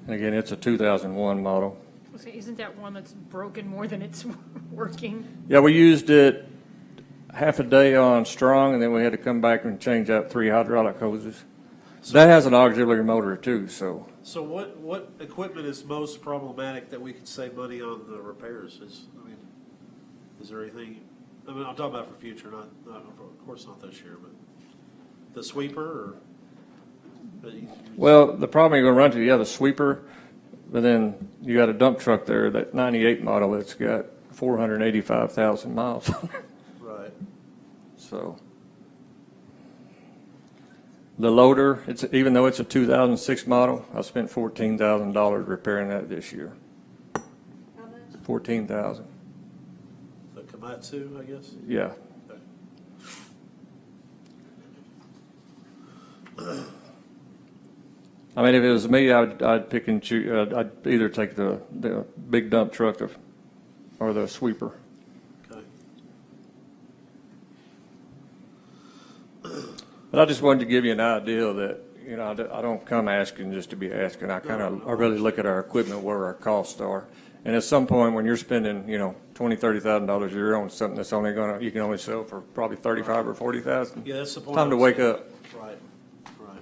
[SPEAKER 10] And again, it's a 2001 model.
[SPEAKER 2] So isn't that one that's broken more than it's working?
[SPEAKER 10] Yeah, we used it half a day on strong, and then we had to come back and change out 3 hydraulic hoses. That has an auxiliary motor too, so.
[SPEAKER 7] So what equipment is most problematic that we could save money on the repairs? Is there anything, I'm talking about for future, not, of course not this year, but the sweeper or?
[SPEAKER 10] Well, the problem you're gonna run into, the sweeper, but then you got a dump truck there, that 98 model that's got 485,000 miles on it.
[SPEAKER 7] Right.
[SPEAKER 10] So. The loader, even though it's a 2006 model, I spent $14,000 repairing that this year.
[SPEAKER 3] How much?
[SPEAKER 10] 14,000,
[SPEAKER 7] The Komatsu, I guess?
[SPEAKER 10] yeah. I mean, if it was me, I'd pick and choose, I'd either take the big dump truck or the sweeper.
[SPEAKER 7] Okay.
[SPEAKER 10] But I just wanted to give you an idea that, I don't come asking just to be asking. I really look at our equipment, where our costs are. And at some point, when you're spending, $20,000, $30,000 a year on something that's you can only sell for probably 35 or 40,000.
[SPEAKER 7] Yeah, that's the point.
[SPEAKER 10] Time to wake up.
[SPEAKER 7] Right, right.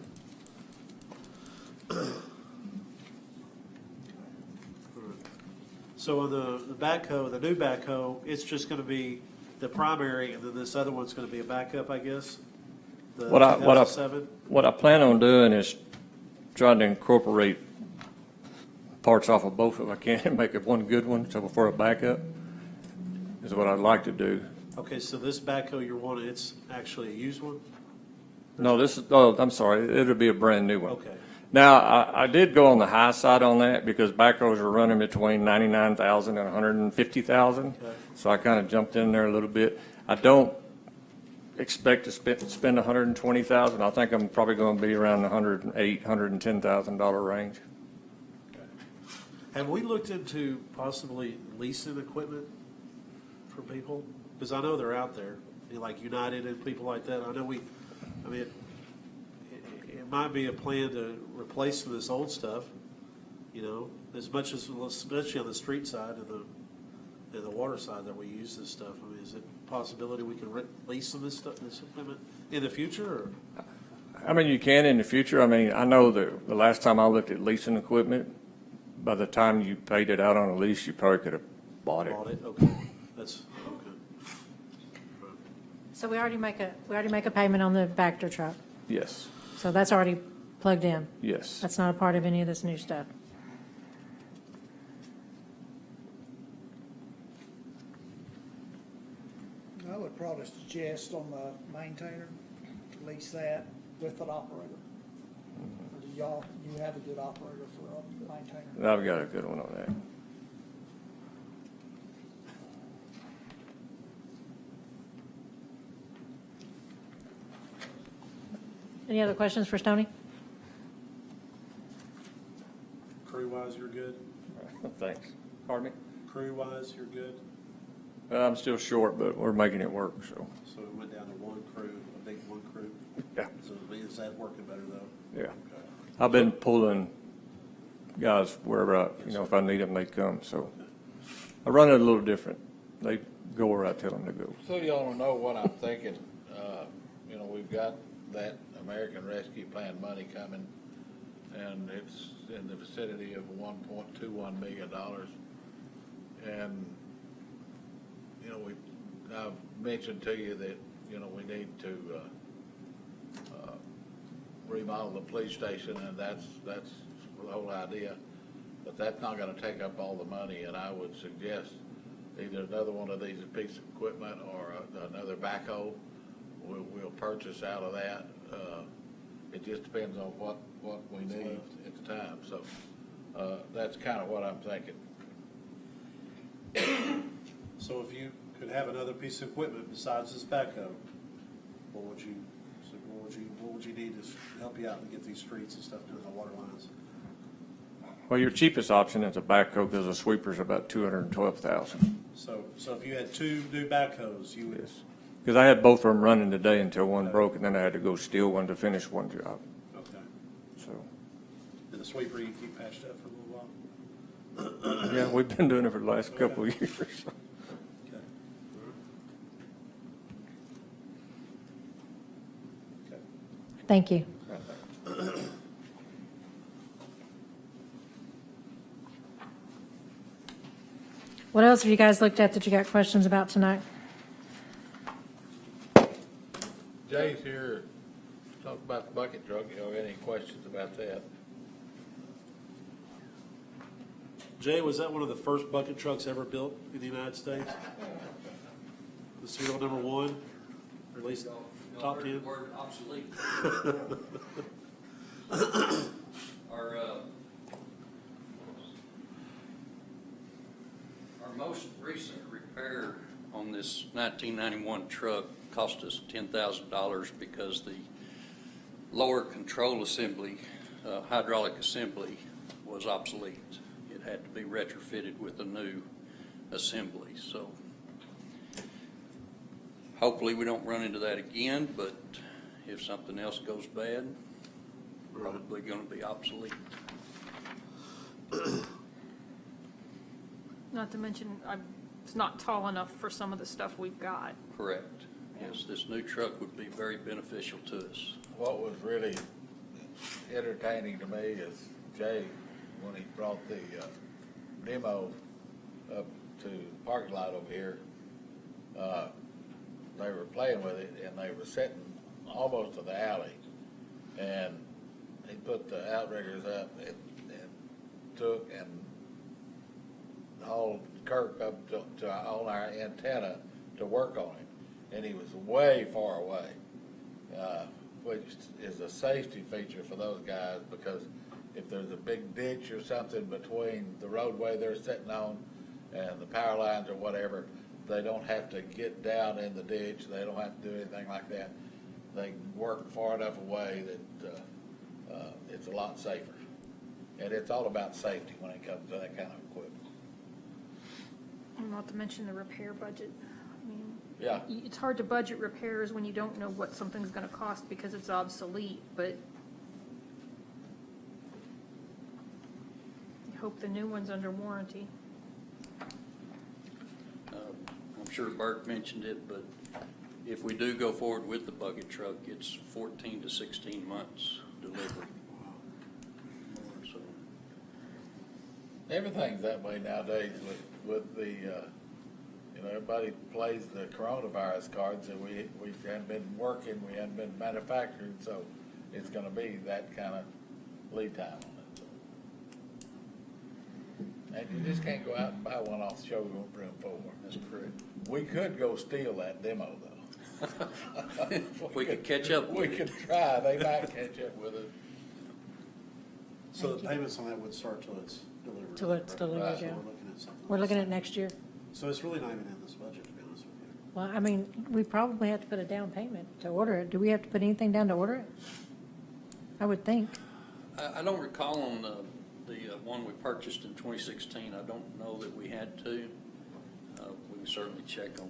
[SPEAKER 7] So on the backhoe, the new backhoe, it's just gonna be the primary, and then this other one's gonna be a backup, I guess? The
[SPEAKER 10] What I
[SPEAKER 7] 2007?
[SPEAKER 10] What I plan on doing is trying to incorporate parts off of both if I can and make it one good one, so for a backup, is what I'd like to do.
[SPEAKER 7] Okay, so this backhoe you're wanting, it's actually a used one?
[SPEAKER 10] No, I'm sorry, it'll be a brand new one.
[SPEAKER 7] Okay,
[SPEAKER 10] Now, I did go on the high side on that because backhoes are running between 99,000 and 150,000.
[SPEAKER 7] Okay.
[SPEAKER 10] So I kind of jumped in there a little bit. I don't expect to spend 120,000. I think I'm probably going to be around the $110,000 range.
[SPEAKER 7] have we looked into possibly leasing equipment for people? Because I know they're out there, like United and people like that. I know it might be a plan to replace some of this old stuff, as much as, especially on the street side and the water side that we use this stuff. I mean, is it a possibility we can lease some of this stuff, this equipment in the future, or?
[SPEAKER 10] I mean, you can in the future. I mean, I know that the last time I looked at leasing equipment, by the time you paid it out on a lease, you probably could have bought it.
[SPEAKER 7] Bought it, okay, that's, okay.
[SPEAKER 4] So we already make a payment on the Vectra truck.
[SPEAKER 10] Yes,
[SPEAKER 4] So that's already plugged in.
[SPEAKER 10] yes.
[SPEAKER 4] That's not a part of any of this new stuff.
[SPEAKER 8] I would probably suggest on the maintainer, lease that with an operator. Or do you have a good operator for a maintainer?
[SPEAKER 10] I've got a good one on that.
[SPEAKER 4] Any other questions for Stoney?
[SPEAKER 7] Crew-wise, you're good?
[SPEAKER 10] Thanks. Pardon me?
[SPEAKER 7] Crew-wise, you're good?
[SPEAKER 10] I'm still short, but we're making it work, so,
[SPEAKER 7] So we went down to one crew, a big one crew?
[SPEAKER 10] yeah,
[SPEAKER 7] So is that working better, though?
[SPEAKER 10] yeah.
[SPEAKER 7] Okay.
[SPEAKER 10] I've been pulling guys wherever if I need them, they come, so. I run it a little different. They go where I tell them to go.
[SPEAKER 6] So y'all know what I'm thinking, we've got that American Rescue Plan money coming, and it's in the vicinity of $1.21 million. And, I've mentioned to you that, we need to, remodel the police station, and that's the whole idea. But that's not gonna take up all the money, and I would suggest either another one of these piece of equipment or another backhoe. We'll purchase out of that, It just depends on what we need at the time, so, that's kind of what I'm thinking.
[SPEAKER 7] So if you could have another piece of equipment besides this backhoe, what would you need to help you out and get these streets and stuff doing the water lines?
[SPEAKER 10] Well, your cheapest option is a backhoe because a sweeper's about 212,000.
[SPEAKER 7] So if you had two new backhoes, you would,
[SPEAKER 10] Yes. Because I had both of them running today until one broke, and then I had to go steal one to finish one job,
[SPEAKER 7] okay.
[SPEAKER 10] so.
[SPEAKER 7] And the sweeper you keep patched up for a little while?
[SPEAKER 10] Yeah, we've been doing it for the last couple of years.
[SPEAKER 7] Okay. Okay.
[SPEAKER 4] Thank you. What else have you guys looked at that you got questions about tonight?
[SPEAKER 6] Jay's here, talk about the bucket truck, you have any questions about that?
[SPEAKER 7] Jay, was that one of the first bucket trucks ever built in the United States? The serial number one, or at least top 10?
[SPEAKER 11] Word obsolete. Our most recent repair on this 1991 truck cost us $10,000 because the lower control assembly, hydraulic assembly, was obsolete. It had to be retrofitted with a new assembly. So hopefully we don't run into that again, but if something else goes bad, probably going to be obsolete.
[SPEAKER 2] Not to mention, it's not tall enough for some of the stuff we've got.
[SPEAKER 11] Correct. Yes, this new truck would be very beneficial to us.
[SPEAKER 6] What was really entertaining to me is Jay, when he brought the demo up to the parking lot over here, they were playing with it and they were sitting almost to the alley. And he put the outriggers up and took and hauled Kirk up to on our antenna to work on it. And he was way far away, which is a safety feature for those guys, because if there's a big ditch or something between the roadway they're sitting on and the power lines or whatever, they don't have to get down in the ditch. They don't have to do anything like that. They work far enough away that it's a lot safer. And it's all about safety when it comes to that kind of equipment.
[SPEAKER 2] Not to mention the repair budget. I mean,
[SPEAKER 6] Yeah.
[SPEAKER 2] it's hard to budget repairs when you don't know what something's going to cost because it's obsolete, but you hope the new one's under warranty.
[SPEAKER 11] I'm sure Bert mentioned it, but if we do go forward with the bucket truck, it's 14 to 16 months delivery. So,
[SPEAKER 6] Everything's that way nowadays with the, everybody plays the coronavirus cards, and we haven't been working, we haven't been manufacturing, so it's gonna be that kind of lead time on it. And you just can't go out and buy one off the showroom floor.
[SPEAKER 11] that's correct.
[SPEAKER 6] We could go steal that demo, though.
[SPEAKER 11] If we could catch up
[SPEAKER 6] We
[SPEAKER 11] with
[SPEAKER 6] could
[SPEAKER 11] it.
[SPEAKER 6] try, they might catch up with it.
[SPEAKER 7] So the payments on that would start till it's delivered?
[SPEAKER 4] Till it's delivered,
[SPEAKER 6] Right.
[SPEAKER 7] So
[SPEAKER 4] yeah.
[SPEAKER 7] we're looking at something.
[SPEAKER 4] We're looking at next year.
[SPEAKER 7] So it's really not even in this budget, to be honest with you.
[SPEAKER 4] Well, I mean, we probably have to put a down payment to order it. Do we have to put anything down to order it? I would think.
[SPEAKER 11] I don't recall on the one we purchased in 2016, I don't know that we had to. We can certainly check on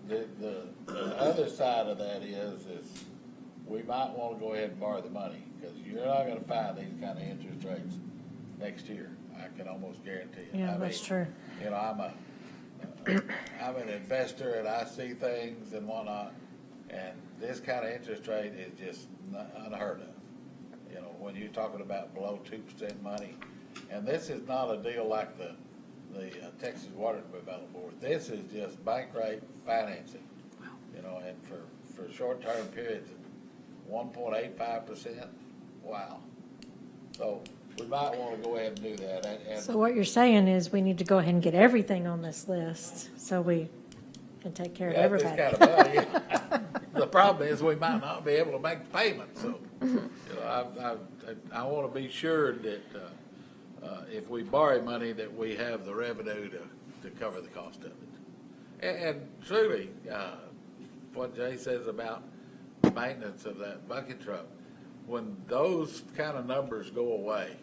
[SPEAKER 11] that.
[SPEAKER 6] The other side of that is we might want to go ahead and borrow the money, because you're not going to find these kind of interest rates next year. I can almost guarantee it.
[SPEAKER 4] Yeah,
[SPEAKER 6] I
[SPEAKER 4] that's
[SPEAKER 6] mean,
[SPEAKER 4] true.
[SPEAKER 6] You know, I'm an investor and I see things and whatnot, and this kind of interest rate is just unheard of. You know, when you're talking about below 2% money, and this is not a deal like the Texas Water Development Board. This is just bank rate financing, you know, and for short-term periods, 1.85%. Wow. So we might want to go ahead and do that. And
[SPEAKER 4] So what you're saying is we need to go ahead and get everything on this list, so we Can take care of
[SPEAKER 6] got this
[SPEAKER 4] everybody.
[SPEAKER 6] kind of money. The problem is we might not be able to make the payment, so, you know, I want to be sure that, if we borrow money, that we have the revenue to cover the cost of it. And truly, what Jay says about maintenance of that bucket truck, when those kind of numbers go away,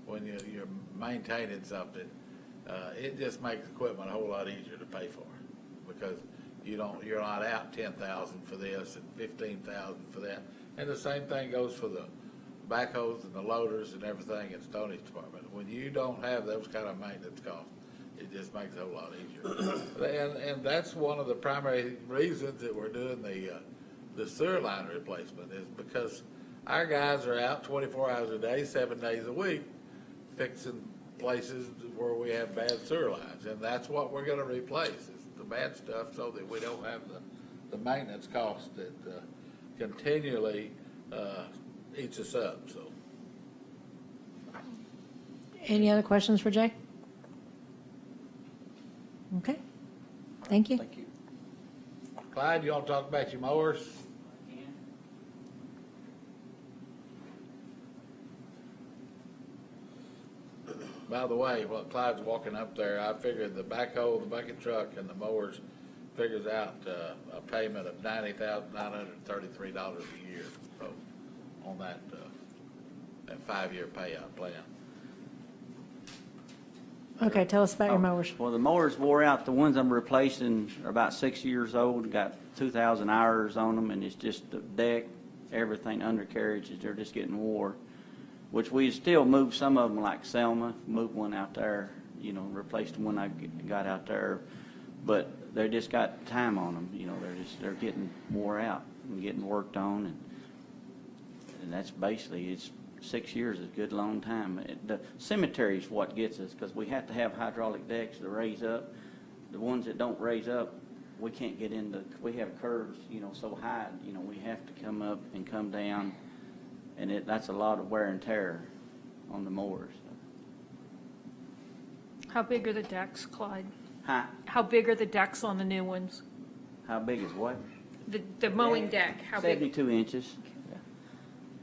[SPEAKER 6] when you're maintaining something, it just makes equipment a whole lot easier to pay for, because you're not out 10,000 for this and 15,000 for that. And the same thing goes for the backhoes and the loaders and everything in Stoney's department. When you don't have those kind of maintenance costs, it just makes it a whole lot easier. And that's one of the primary reasons that we're doing the sewer line replacement, is because our guys are out 24 hours a day, 7 days a week, fixing places where we have bad sewer lines. And that's what we're gonna replace, is the bad stuff, so that we don't have the maintenance costs that continually eats us up, so.
[SPEAKER 4] Any other questions for Jay? Okay, thank you.
[SPEAKER 1] Thank you.
[SPEAKER 6] Clyde, you want to talk about your mowers? By the way, while Clyde's walking up there, I figured the backhoe, the bucket truck, and the mowers figures out a payment of $90,933 a year, so, on that 5-year payout plan.
[SPEAKER 4] Okay, tell us about your mowers.
[SPEAKER 12] Well, the mowers wore out. The ones I'm replacing are about 6 years old, got 2,000 hours on them, and it's just the deck, everything, undercarriages, they're just getting wore. Which we still move some of them, like Selma, moved one out there, you know, replaced the one I got out there. But they just got time on them, you know, they're getting wore out and getting worked on. And that's basically, it's 6 years is a good long time. The cemetery is what gets us, because we have to have hydraulic decks to raise up. The ones that don't raise up, we can't get into, we have curves, you know, so high, you know, we have to come up and come down. And that's a lot of wear and tear on the mowers.
[SPEAKER 2] How big are the decks, Clyde?
[SPEAKER 12] Huh?
[SPEAKER 2] How big are the decks on the new ones?
[SPEAKER 12] How big is what?
[SPEAKER 2] The mowing deck, how big?
[SPEAKER 12] 72 inches. Yeah.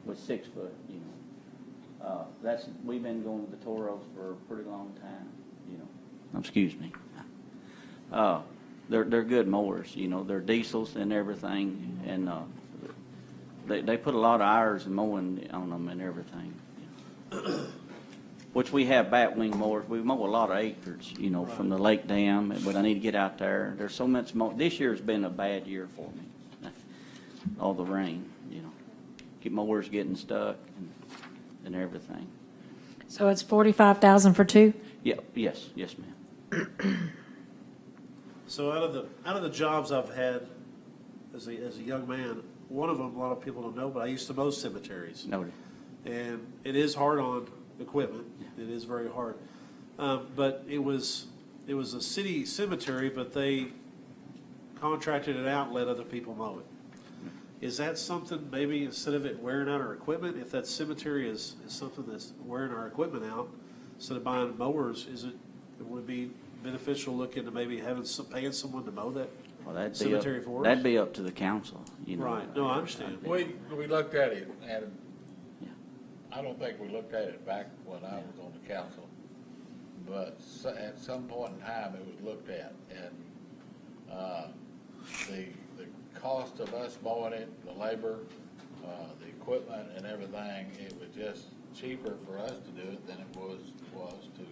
[SPEAKER 12] With 6 foot, you know. We've been going with the Toros for a pretty long time, you know. Excuse me. They're good mowers, you know. They're diesels and everything, and they put a lot of hours in mowing on them and everything. You know. Which we have batwing mowers. We mow a lot of acres, you know, from the lake dam, but I need to get out there. There's so much this year's been a bad year for me. All the rain, you know. Mowers getting stuck and everything.
[SPEAKER 4] So it's 45,000 for 2?
[SPEAKER 12] Yeah, yes, ma'am.
[SPEAKER 7] So out of the jobs I've had as a young man, one of them a lot of people don't know, but I used to mow cemeteries.
[SPEAKER 12] Noted.
[SPEAKER 7] And it is hard on equipment. It is very hard. But it was a city cemetery, but they contracted it out and let other people mow it. Is that something, maybe instead of it wearing out our equipment, if that cemetery is something that's wearing our equipment out, instead of buying mowers, would it be beneficial looking to maybe paying someone to mow that cemetery for us?
[SPEAKER 12] That'd be up to the council, you know.
[SPEAKER 7] Right. No, I understand.
[SPEAKER 6] We looked at it, and
[SPEAKER 12] Yeah.
[SPEAKER 6] I don't think we looked at it back when I was on the council, but at some point in time, it was looked at, and the cost of us mowing it, the labor, the equipment and everything, it was just cheaper for us to do it than it was to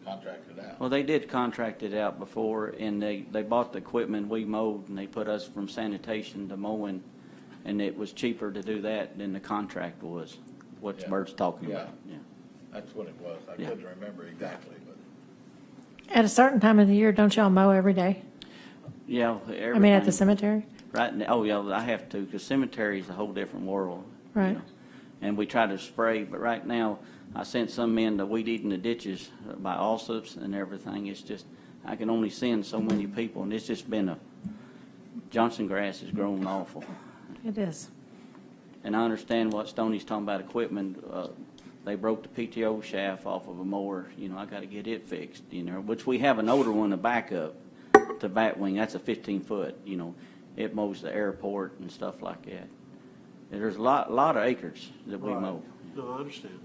[SPEAKER 6] contract it out.
[SPEAKER 12] Well, they did contract it out before, and they bought the equipment we mowed, and they put us from sanitation to mowing, and it was cheaper to do that than the contract was, what
[SPEAKER 6] Yeah.
[SPEAKER 12] Bert's talking
[SPEAKER 6] Yeah.
[SPEAKER 12] about. Yeah.
[SPEAKER 6] That's what it was. I
[SPEAKER 12] Yeah.
[SPEAKER 6] couldn't remember exactly, but.
[SPEAKER 4] At a certain time of the year, don't y'all mow every day?
[SPEAKER 12] Yeah,
[SPEAKER 4] I mean, at the
[SPEAKER 12] everything.
[SPEAKER 4] cemetery?
[SPEAKER 12] Right, oh, yeah, I have to, because cemetery is a whole different world. you
[SPEAKER 4] Right.
[SPEAKER 12] know. And we try to spray, but right now, I sent some in to weed eating the ditches by Allsups and everything. It's just, I can only send so many people, and it's just been Johnson grass has grown awful.
[SPEAKER 4] It is.
[SPEAKER 12] And I understand what Stoney's talking about equipment. They broke the PTO shaft off of a mower. You know, I got to get it fixed, you know, which we have an older one, a backup. to bat wing, that's a 15-foot, you know. It mows the airport and stuff like that. And there's a lot of acres that we
[SPEAKER 7] Right.
[SPEAKER 12] mow.
[SPEAKER 7] No, I understand.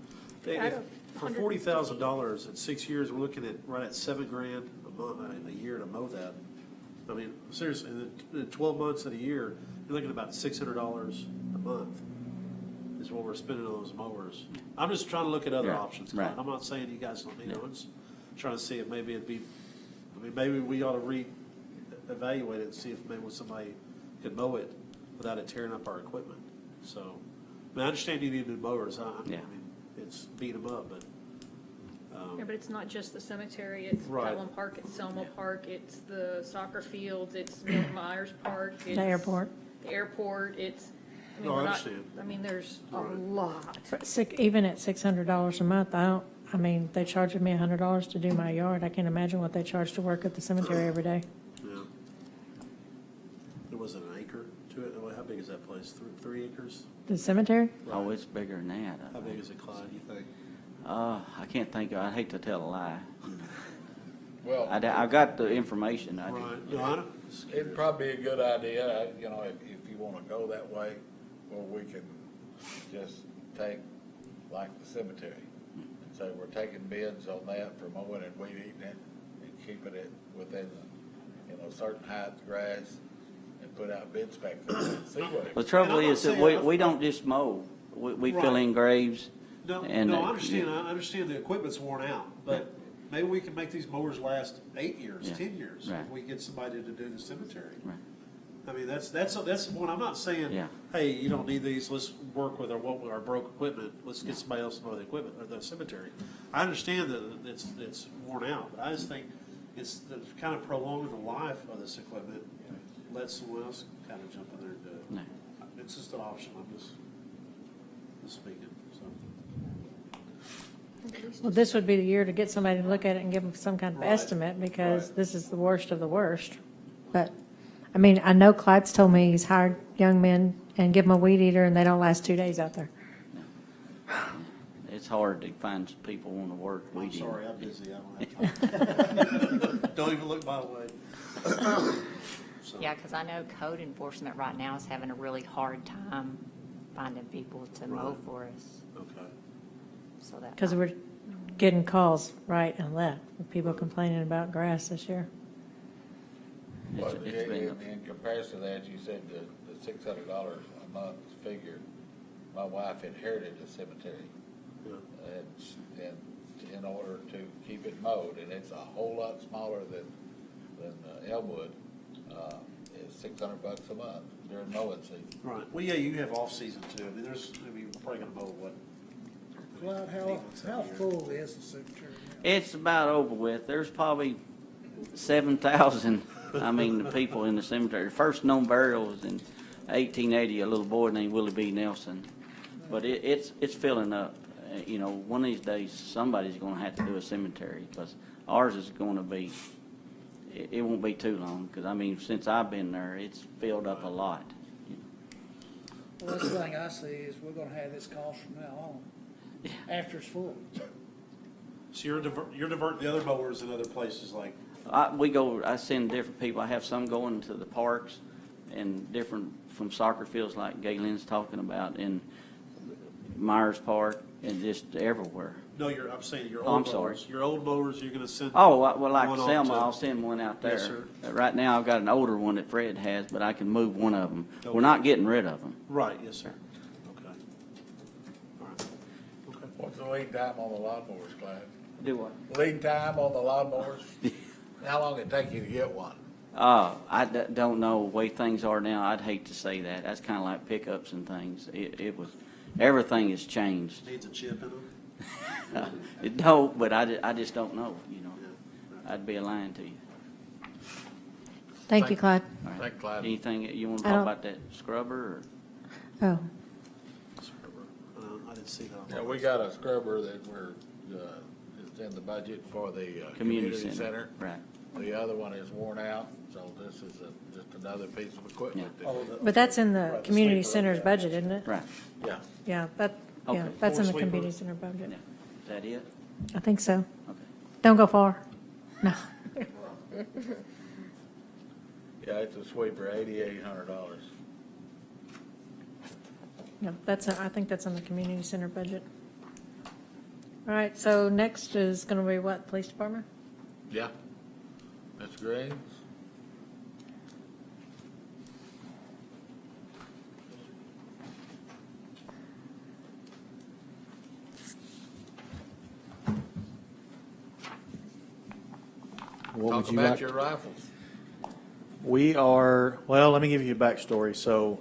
[SPEAKER 2] I don't-
[SPEAKER 7] For $40,000 in 6 years, we're looking at right at $7,000 a year to mow that. I mean, seriously, in 12 months of the year, you're looking at about $600 a month is what we're spending on those mowers. I'm just trying to look at other
[SPEAKER 12] Yeah,
[SPEAKER 7] options.
[SPEAKER 12] right.
[SPEAKER 7] I'm not saying you guys don't need them. I'm just trying to see if maybe it'd be, I mean, maybe we ought to re-evaluate it and see if maybe somebody could mow it without it tearing up our equipment. So, I mean, I understand you need new mowers. I
[SPEAKER 12] Yeah.
[SPEAKER 7] mean, it's beat them up, but.
[SPEAKER 2] Yeah, but it's not just the cemetery, it's
[SPEAKER 7] Right.
[SPEAKER 2] Pelham Park, it's Selma Park, it's the soccer fields, it's Milton Myers Park.
[SPEAKER 4] The
[SPEAKER 2] it's
[SPEAKER 4] airport.
[SPEAKER 2] The airport, it's, I mean,
[SPEAKER 7] No, I
[SPEAKER 2] we're not,
[SPEAKER 7] understand.
[SPEAKER 2] I mean, there's a
[SPEAKER 7] Right.
[SPEAKER 2] lot.
[SPEAKER 4] Even at $600 a month, I mean, they charging me $100 to do my yard. I can't imagine what they charge to work at the cemetery every day.
[SPEAKER 7] Yeah. There was an acre to it. How big is that place? 3 acres?
[SPEAKER 4] The cemetery?
[SPEAKER 12] Oh, it's bigger than that. I
[SPEAKER 7] How big
[SPEAKER 12] think.
[SPEAKER 7] is it, Clyde, you think?
[SPEAKER 12] I can't think, I'd hate to tell a lie.
[SPEAKER 6] Well,
[SPEAKER 12] I got the information. I
[SPEAKER 7] Right.
[SPEAKER 12] just-
[SPEAKER 7] No, I don't.
[SPEAKER 6] it'd probably be a good idea, you know, if you wanna go that way, or we can just take, like the cemetery, and say we're taking bids on that for mowing and weed eating it, and keeping it within, certain height of grass, and put out bid specs on it, and see what it.
[SPEAKER 12] The trouble
[SPEAKER 7] And I'm not
[SPEAKER 12] is that
[SPEAKER 7] saying-
[SPEAKER 12] we don't just mow. We fill
[SPEAKER 7] Right.
[SPEAKER 12] in graves.
[SPEAKER 7] No,
[SPEAKER 12] And,
[SPEAKER 7] I understand. I understand the equipment's worn out, but maybe we can make these mowers last 8 years,
[SPEAKER 12] Yeah.
[SPEAKER 7] 10 years,
[SPEAKER 12] Right.
[SPEAKER 7] if we get somebody to do the cemetery.
[SPEAKER 12] Right.
[SPEAKER 7] I mean, that's one. I'm not saying,
[SPEAKER 12] Yeah.
[SPEAKER 7] hey, you don't need these. Let's work with our broke equipment. Let's get somebody else to mow the equipment or the cemetery. I understand that it's worn out, but I just think it's kind of prolonging the life of this equipment. Let someone else kind of jump in there and do it.
[SPEAKER 12] No.
[SPEAKER 7] It's just an option. I'm just speaking. So.
[SPEAKER 4] Well, this would be the year to get somebody to look at it and give them some kind of
[SPEAKER 7] Right.
[SPEAKER 4] estimate, because
[SPEAKER 7] Right.
[SPEAKER 4] this is the worst of the worst. But, I mean, I know Clyde's told me he's hired young men and give them a weed eater, and they don't last 2 days out there.
[SPEAKER 12] It's hard to find people want to work. We
[SPEAKER 7] I'm
[SPEAKER 12] do.
[SPEAKER 7] sorry, I'm busy. I don't have time. Don't even look my way. So,
[SPEAKER 13] Yeah, because I know code enforcement right now is having a really hard time finding people to mow
[SPEAKER 7] Right.
[SPEAKER 13] for us,
[SPEAKER 7] Okay.
[SPEAKER 13] so that.
[SPEAKER 4] Because we're getting calls right and left, with people complaining about grass this year.
[SPEAKER 6] Well,
[SPEAKER 12] It's been-
[SPEAKER 6] in comparison to that, you said the $600 a month figure, my wife inherited a cemetery.
[SPEAKER 7] Yeah.
[SPEAKER 6] And in order to keep it mowed, and it's a whole lot smaller than Elmwood, it's $600 a month during mowing season.
[SPEAKER 7] Right. Well, yeah, you have off-season too. I mean, you're probably gonna mow what?
[SPEAKER 8] Clyde, how full is the cemetery now?
[SPEAKER 12] It's about over with. There's probably 7,000, people in the cemetery. The first known burial was in 1880, a little boy named Willie B. Nelson. But it's filling up. One of these days, somebody's going to have to do a cemetery, because ours is going to be, it won't be too long, because, since I've been there, it's filled up a lot.
[SPEAKER 8] Well, this thing I see is we're gonna have this cost from now on, after it's full.
[SPEAKER 7] So you're diverting the other mowers in other places like,
[SPEAKER 12] I send different people. I have some going to the parks and different from soccer fields like Galen's talking about, in Myers Park, and just everywhere.
[SPEAKER 7] no, I'm saying your
[SPEAKER 12] Oh, I'm
[SPEAKER 7] old
[SPEAKER 12] sorry.
[SPEAKER 7] mowers. Your old mowers, you're gonna send.
[SPEAKER 12] Oh, well, like
[SPEAKER 7] one off
[SPEAKER 12] Selma,
[SPEAKER 7] to-
[SPEAKER 12] I'll send one out there.
[SPEAKER 7] Yes, sir.
[SPEAKER 12] Right now, I've got an older one that Fred has, but I can move one of them.
[SPEAKER 7] Okay.
[SPEAKER 12] We're not getting rid of them.
[SPEAKER 7] Right, yes, sir. Okay. All right. Okay.
[SPEAKER 6] What's the lead time on the lawnmowers, Clyde?
[SPEAKER 12] Do what?
[SPEAKER 6] Lead time on the lawnmowers? How long it take you to get one?
[SPEAKER 12] Don't know the way things are now. I'd hate to say that. That's kind of like pickups and things. Everything has changed.
[SPEAKER 7] Needs a chip in them?
[SPEAKER 12] It don't, but I just don't know, I'd be lying to you.
[SPEAKER 4] Thank you, Clyde.
[SPEAKER 12] All right.
[SPEAKER 6] Thank you, Clyde.
[SPEAKER 12] Anything you want to
[SPEAKER 4] I
[SPEAKER 12] talk
[SPEAKER 4] don't-
[SPEAKER 12] about that scrubber, or?
[SPEAKER 4] Oh,
[SPEAKER 7] I didn't see that.
[SPEAKER 6] Yeah, we got a scrubber that it's in the budget for the community center.
[SPEAKER 12] Right.
[SPEAKER 6] The other one is worn out, so this is just another piece of equipment.
[SPEAKER 12] Yeah.
[SPEAKER 6] that-
[SPEAKER 4] but that's in the
[SPEAKER 7] Right, the
[SPEAKER 4] community
[SPEAKER 7] sleeper,
[SPEAKER 4] center's
[SPEAKER 7] yeah.
[SPEAKER 4] budget, isn't it?
[SPEAKER 12] Right.
[SPEAKER 6] Yeah.
[SPEAKER 4] Yeah, that's
[SPEAKER 12] Okay.
[SPEAKER 4] in the
[SPEAKER 7] Floor sweeper.
[SPEAKER 4] community center budget.
[SPEAKER 12] Yeah. Is that it?
[SPEAKER 4] I think so.
[SPEAKER 12] Okay.
[SPEAKER 4] Don't go far. No.
[SPEAKER 6] Yeah, it's a sweeper, $8,800.
[SPEAKER 4] Yeah, I think that's on the community center budget. All right, so next is gonna be what, police department?
[SPEAKER 6] Yeah, that's great.
[SPEAKER 14] What would
[SPEAKER 6] Talk
[SPEAKER 14] you
[SPEAKER 6] about
[SPEAKER 14] like?
[SPEAKER 6] your rifles.
[SPEAKER 14] We are, well, let me give you a backstory. So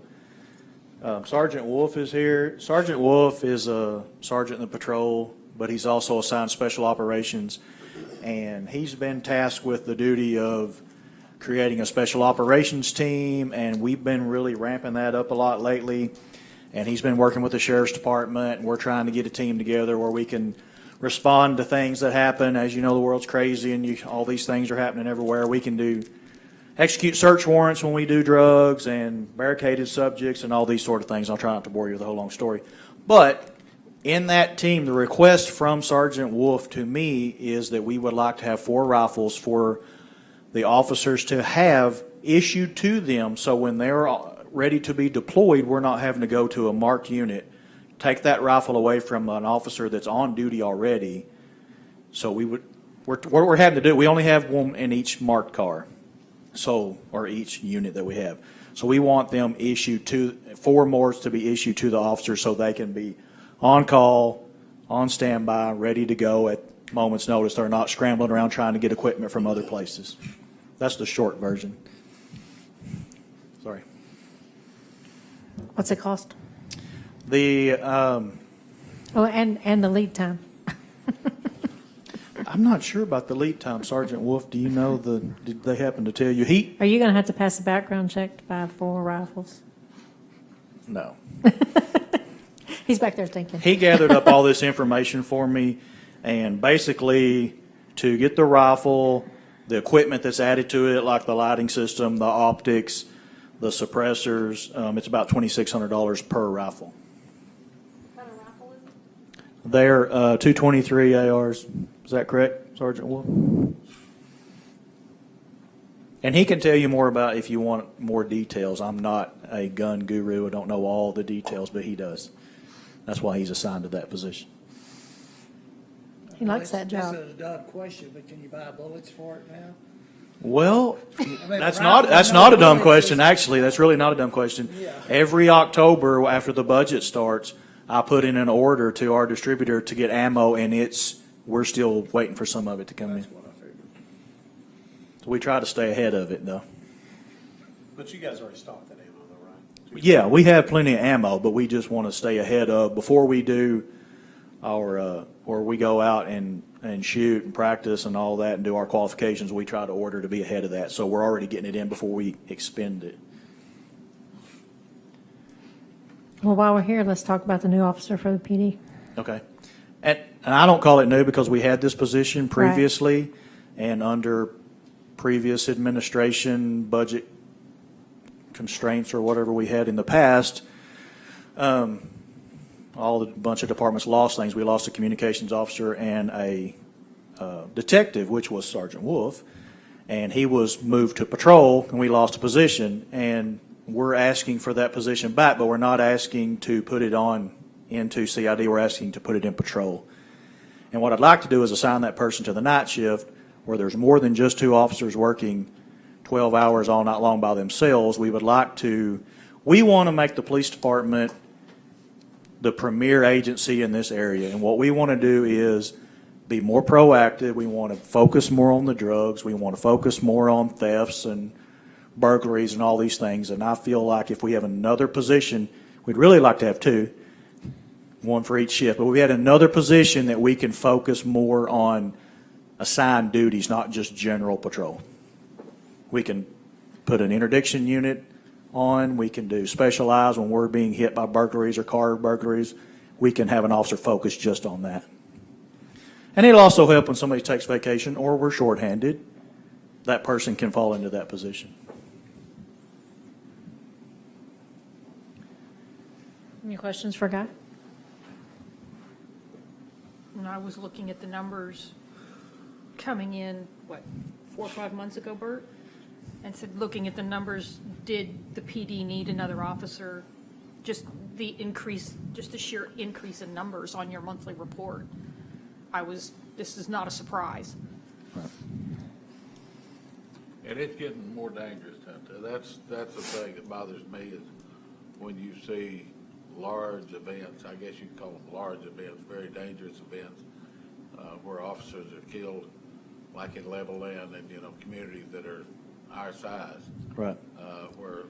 [SPEAKER 14] Sergeant Wolf is here. Sergeant Wolf is a sergeant in the patrol, but he's also assigned special operations. And he's been tasked with the duty of creating a special operations team, and we've been really ramping that up a lot lately. And he's been working with the sheriff's department, and we're trying to get a team together where we can respond to things that happen. As you know, the world's crazy, and all these things are happening everywhere. We can execute search warrants when we do drugs and barricaded subjects and all these sort of things. I'll try not to bore you with the whole long story. But in that team, the request from Sergeant Wolf to me is that we would like to have 4 rifles for the officers to have issued to them, so when they're ready to be deployed, we're not having to go to a marked unit, take that rifle away from an officer that's on duty already. So what we're having to do, we only have one in each marked car, or each unit that we have. So we want them issued 4 more to be issued to the officers so they can be on call, on standby, ready to go at moment's notice. They're not scrambling around trying to get equipment from other places. That's the short version. Sorry.
[SPEAKER 4] What's it cost?
[SPEAKER 14] The
[SPEAKER 4] Oh, and the lead time.
[SPEAKER 14] I'm not sure about the lead time, Sergeant Wolf. Do you know did they happen to tell you?
[SPEAKER 4] Are you gonna have to pass a background check to buy 4 rifles?
[SPEAKER 14] No.
[SPEAKER 4] He's back there thinking.
[SPEAKER 14] He gathered up all this information for me, and basically to get the rifle, the equipment that's added to it, like the lighting system, the optics, the suppressors, it's about $2,600 per rifle.
[SPEAKER 3] What kind of rifle is it?
[SPEAKER 14] They're 223 ARs. Is that correct, Sergeant Wolf? And he can tell you more about if you want more details. I'm not a gun guru. I don't know all the details, but he does. That's why he's assigned to that position.
[SPEAKER 4] He likes that job.
[SPEAKER 8] This is a dumb question, but can you buy bullets for it now?
[SPEAKER 14] Well,
[SPEAKER 8] mean,
[SPEAKER 14] that's
[SPEAKER 8] rifle,
[SPEAKER 14] not a
[SPEAKER 8] no
[SPEAKER 14] dumb
[SPEAKER 8] bullets
[SPEAKER 14] question,
[SPEAKER 8] is-
[SPEAKER 14] actually. That's really not a dumb question.
[SPEAKER 8] Yeah.
[SPEAKER 14] Every October, after the budget starts, I put in an order to our distributor to get ammo, and we're still waiting for some of it to come in.
[SPEAKER 8] That's what I figured.
[SPEAKER 14] So we try to stay ahead of it, though.
[SPEAKER 7] But you guys already stocked that ammo though, right?
[SPEAKER 14] Yeah, we have plenty of ammo, but we just want to stay ahead of, before we do our, or we go out and shoot and practice and all that and do our qualifications, we try to order to be ahead of that. So we're already getting it in before we expend it.
[SPEAKER 4] Well, while we're here, let's talk about the new officer for the PD.
[SPEAKER 14] Okay. And I don't call it new because we had this position previously, and under previous administration budget constraints or whatever we had in the past, a bunch of departments lost things. We lost a communications officer and a detective, which was Sergeant Wolf, and he was moved to patrol, and we lost a position, and we're asking for that position back, but we're not asking to put it on into CID. We're asking to put it in patrol. And what I'd like to do is assign that person to the night shift where there's more than just 2 officers working 12 hours all night long by themselves. We want to make the police department the premier agency in this area. And what we want to do is be more proactive. We want to focus more on the drugs. We want to focus more on thefts and burglaries and all these things. And I feel like if we have another position, we'd really like to have 2, one for each shift, but we had another position that we can focus more on assigned duties, not just general patrol. We can put an interdiction unit on. We can do specialized when we're being hit by burglaries or car burglaries. We can have an officer focus just on that. And it'll also help when somebody takes vacation or we're shorthanded. That person can fall into that position.
[SPEAKER 4] Any questions for Guy?
[SPEAKER 2] And I was looking at the numbers coming in, 4 or 5 months ago, Bert? and said, looking at the numbers, did the PD need another officer? Just the increase, just the sheer increase in numbers on your monthly report. This is not a surprise.
[SPEAKER 6] And it's getting more dangerous out there. That's the thing that bothers me is when you see large events, I guess you call them large events, very dangerous events, where officers are killed, like in Level Land and, communities that are our size.
[SPEAKER 14] Right.
[SPEAKER 6] Where,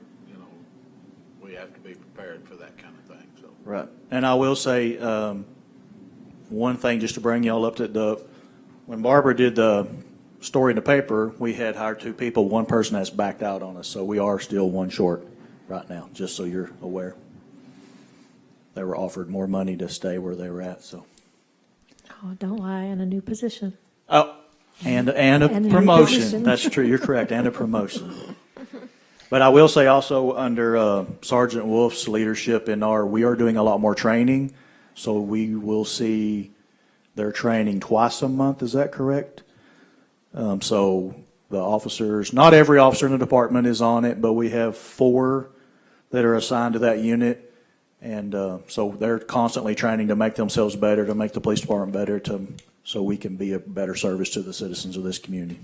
[SPEAKER 6] we have to be prepared for that kind of thing, so.
[SPEAKER 14] Right. And I will say, one thing just to bring y'all up to when Barbara did the story in the paper, we had hired 2 people. One person has backed out on us, so we are still 1 short right now, just so you're aware. They were offered more money to stay where they were at, so.
[SPEAKER 4] Oh, don't lie, in a new position.
[SPEAKER 14] Oh, and
[SPEAKER 4] And
[SPEAKER 14] a
[SPEAKER 4] a new
[SPEAKER 14] promotion.
[SPEAKER 4] position.
[SPEAKER 14] That's true. You're correct. And a promotion. But I will say also under Sergeant Wolf's leadership we are doing a lot more training. So we will see their training twice a month. Is that correct? So the officers, not every officer in the department is on it, but we have 4 that are assigned to that unit. And so they're constantly training to make themselves better, to make the police department better, so we can be a better service to the citizens of this community.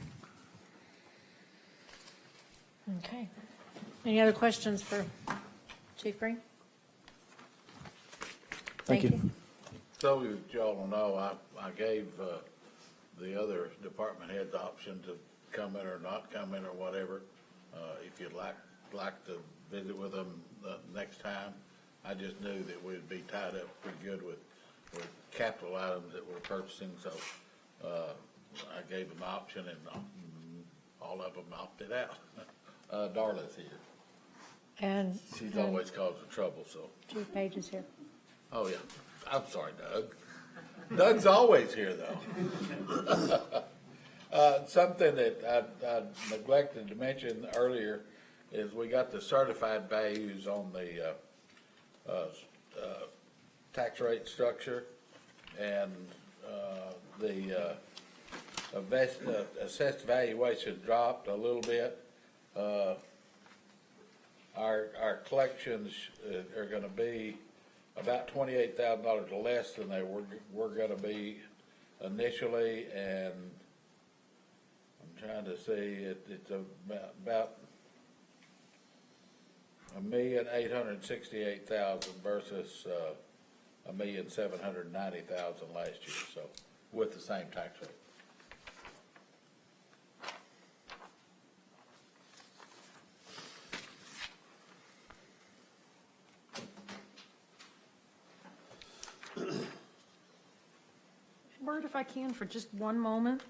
[SPEAKER 4] Okay. Any other questions for Chief Green?
[SPEAKER 14] Thank you.
[SPEAKER 6] So that y'all will know, I gave the other department heads the option to come in or not come in or whatever. If you'd like to visit with them the next time, I just knew that we'd be tied up pretty good with capital items that we're purchasing, so I gave them the option, and all of them opted out. Darla's here.
[SPEAKER 4] And
[SPEAKER 6] She's always causing trouble, so.
[SPEAKER 4] Chief Page is here.
[SPEAKER 6] Oh, yeah. I'm sorry, Doug. Doug's always here, though. Something that I neglected to mention earlier is we got the certified values on the tax rate structure, and the assessed valuation dropped a little bit. Our collections are going to be about $28,000 less than they were going to be initially, and I'm trying to see it's about $1,868,000 versus $1,790,000 last year. So with the same tax rate.
[SPEAKER 2] Bert, if I can, for just one moment,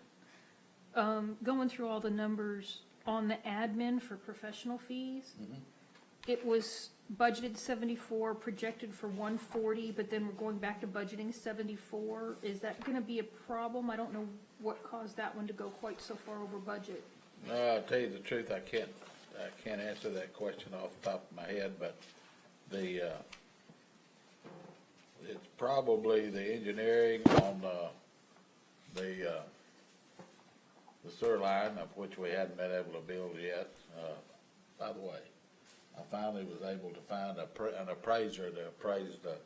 [SPEAKER 2] going through all the numbers on the admin for professional fees, it was budgeted 74, projected for 140, but then we're going back to budgeting 74. Is that going to be a problem? I don't know what caused that one to go quite so far over budget.
[SPEAKER 6] I'll tell you the truth, I can't answer that question off the top of my head, but it's probably the engineering on the sewer line, of which we hadn't been able to build yet. By the way, I finally was able to find an appraiser to appraise the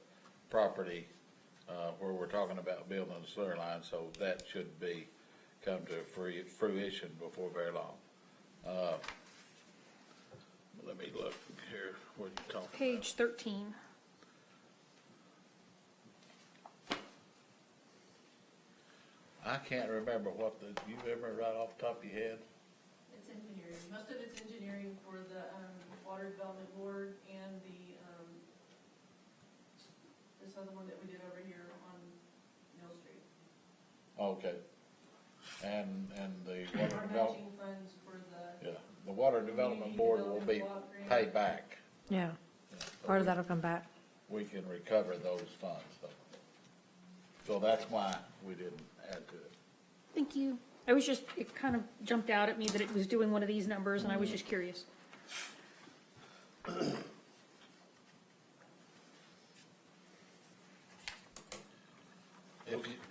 [SPEAKER 6] property where we're talking about building the sewer line, so that should come to fruition before very long. Let me look here. What are you talking
[SPEAKER 2] Page 13.
[SPEAKER 6] I can't remember you remember right off the top of your head?
[SPEAKER 3] It's engineering. Most of it's engineering for the Water Development Board and this other one that we did over here on Mill Street.
[SPEAKER 6] Okay. And the
[SPEAKER 3] Our
[SPEAKER 6] water development,
[SPEAKER 3] matching funds for the,
[SPEAKER 6] the water development board will be paid back.
[SPEAKER 4] Yeah, part of that'll come back.
[SPEAKER 6] We can recover those funds, though. So that's why we didn't add to it.
[SPEAKER 2] Thank you. It kind of jumped out at me that it was doing one of these numbers, and I was just curious.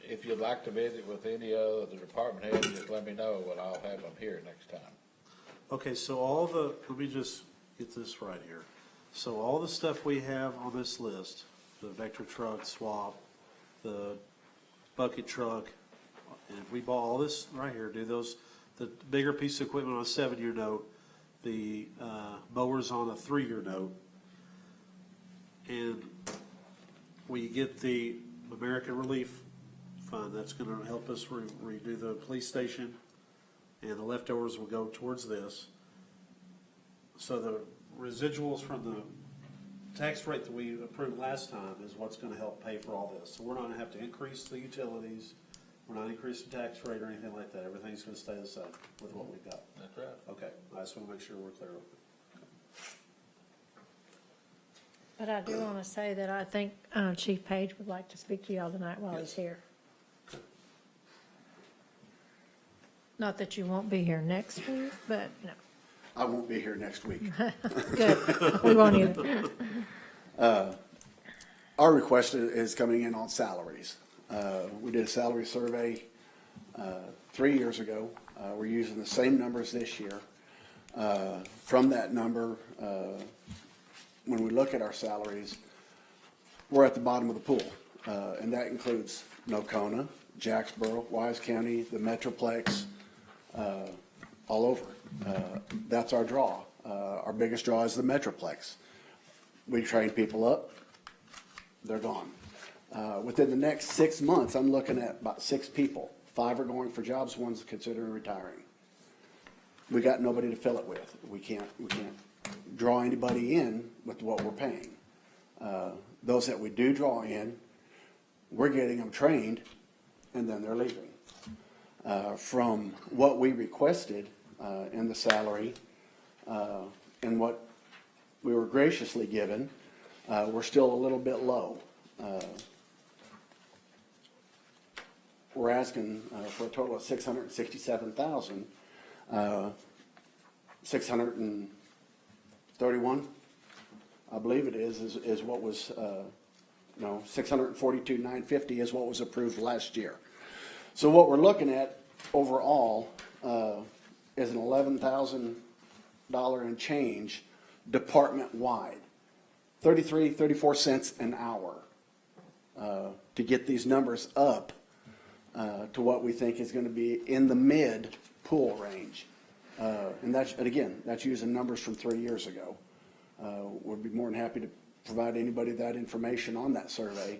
[SPEAKER 6] If you'd like to visit with any other department head, just let me know, and I'll have them here next time.
[SPEAKER 7] Okay, so all the, let me just get this right here. So all the stuff we have on this list, the Vector truck swap, the bucket truck, and if we bought all this right here, do those, the bigger piece of equipment on a 7-year note, the mowers on a 3-year note, and we get the American Relief Fund, that's gonna help us redo the police station, and the leftovers will go towards this. So the residuals from the tax rate that we approved last time is what's gonna help pay for all this. So we're not gonna have to increase the utilities, we're not increasing the tax rate or anything like that, everything's gonna stay the same with what we've got.
[SPEAKER 6] That's right.
[SPEAKER 7] Okay, I just wanna make sure we're clear.
[SPEAKER 4] But I do want to say that I think Chief Page would like to speak to y'all tonight while he's here. Not that you won't be here next week, but, you know,
[SPEAKER 15] I won't be here next week.
[SPEAKER 4] good. We won't either.
[SPEAKER 15] Our request is coming in on salaries. We did a salary survey 3 years ago. We're using the same numbers this year. From that number, when we look at our salaries, we're at the bottom of the pool. And that includes Nocona, Jacksboro, Wise County, the Metroplex, all over. That's our draw. Our biggest draw is the Metroplex. We train people up, they're gone. Within the next 6 months, I'm looking at about 6 people. 5 are going for jobs, 1's considering retiring. We got nobody to fill it with. We can't draw anybody in with what we're paying. Those that we do draw in, we're getting them trained, and then they're leaving. From what we requested in the salary and what we were graciously given, we're still a little bit low. We're asking for a total of $667,000. 631, I believe it is what was, no, 642,950 is what was approved last year. So what we're looking at overall is an $11,000 and change department-wide, 34 cents an hour to get these numbers up to what we think is going to be in the mid-pool range. And again, that's using numbers from 3 years ago. We'd be more than happy to provide anybody that information on that survey.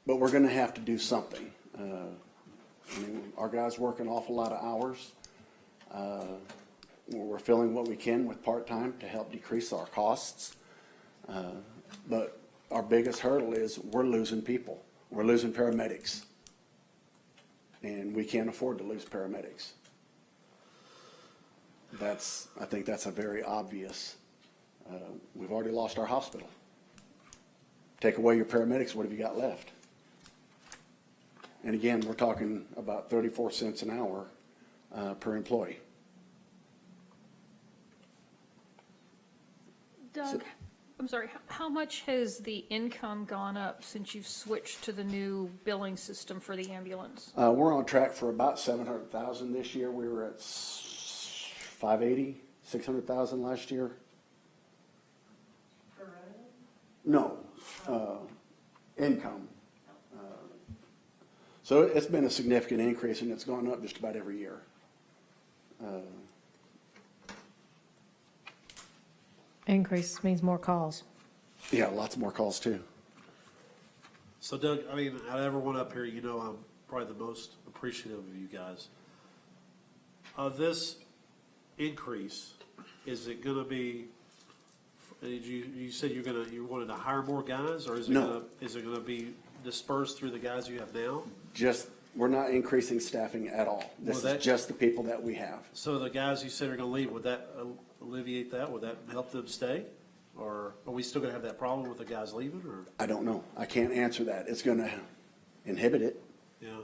[SPEAKER 15] But we're going to have to do something. I mean, our guys work an awful lot of hours. We're filling what we can with part-time to help decrease our costs. But our biggest hurdle is we're losing people. We're losing paramedics. And we can't afford to lose paramedics. I think that's a very obvious. We've already lost our hospital. Take away your paramedics, what have you got left? And again, we're talking about 34 cents an hour per employee.
[SPEAKER 2] Doug, I'm sorry, how much has the income gone up since you've switched to the new billing system for the ambulance?
[SPEAKER 15] We're on track for about 700,000 this year. We were at 580, 600,000 last year. No, income. So it's been a significant increase, and it's gone up just about every year.
[SPEAKER 4] Increase means more calls.
[SPEAKER 15] Yeah, lots more calls too.
[SPEAKER 7] So Doug, I mean, out of everyone up here, you know I'm probably the most appreciative of you guys. Of this increase, is it gonna be, you said you wanted to hire more guys, or is it
[SPEAKER 15] No.
[SPEAKER 7] gonna be dispersed through the guys you have now?
[SPEAKER 15] We're not increasing staffing at all. This is just the people that we have.
[SPEAKER 7] So the guys you said are gonna leave, would that alleviate that? Would that help them stay? Or are we still gonna have that problem with the guys leaving, or?
[SPEAKER 15] I don't know. I can't answer that. It's going to inhibit it.
[SPEAKER 7] Yeah,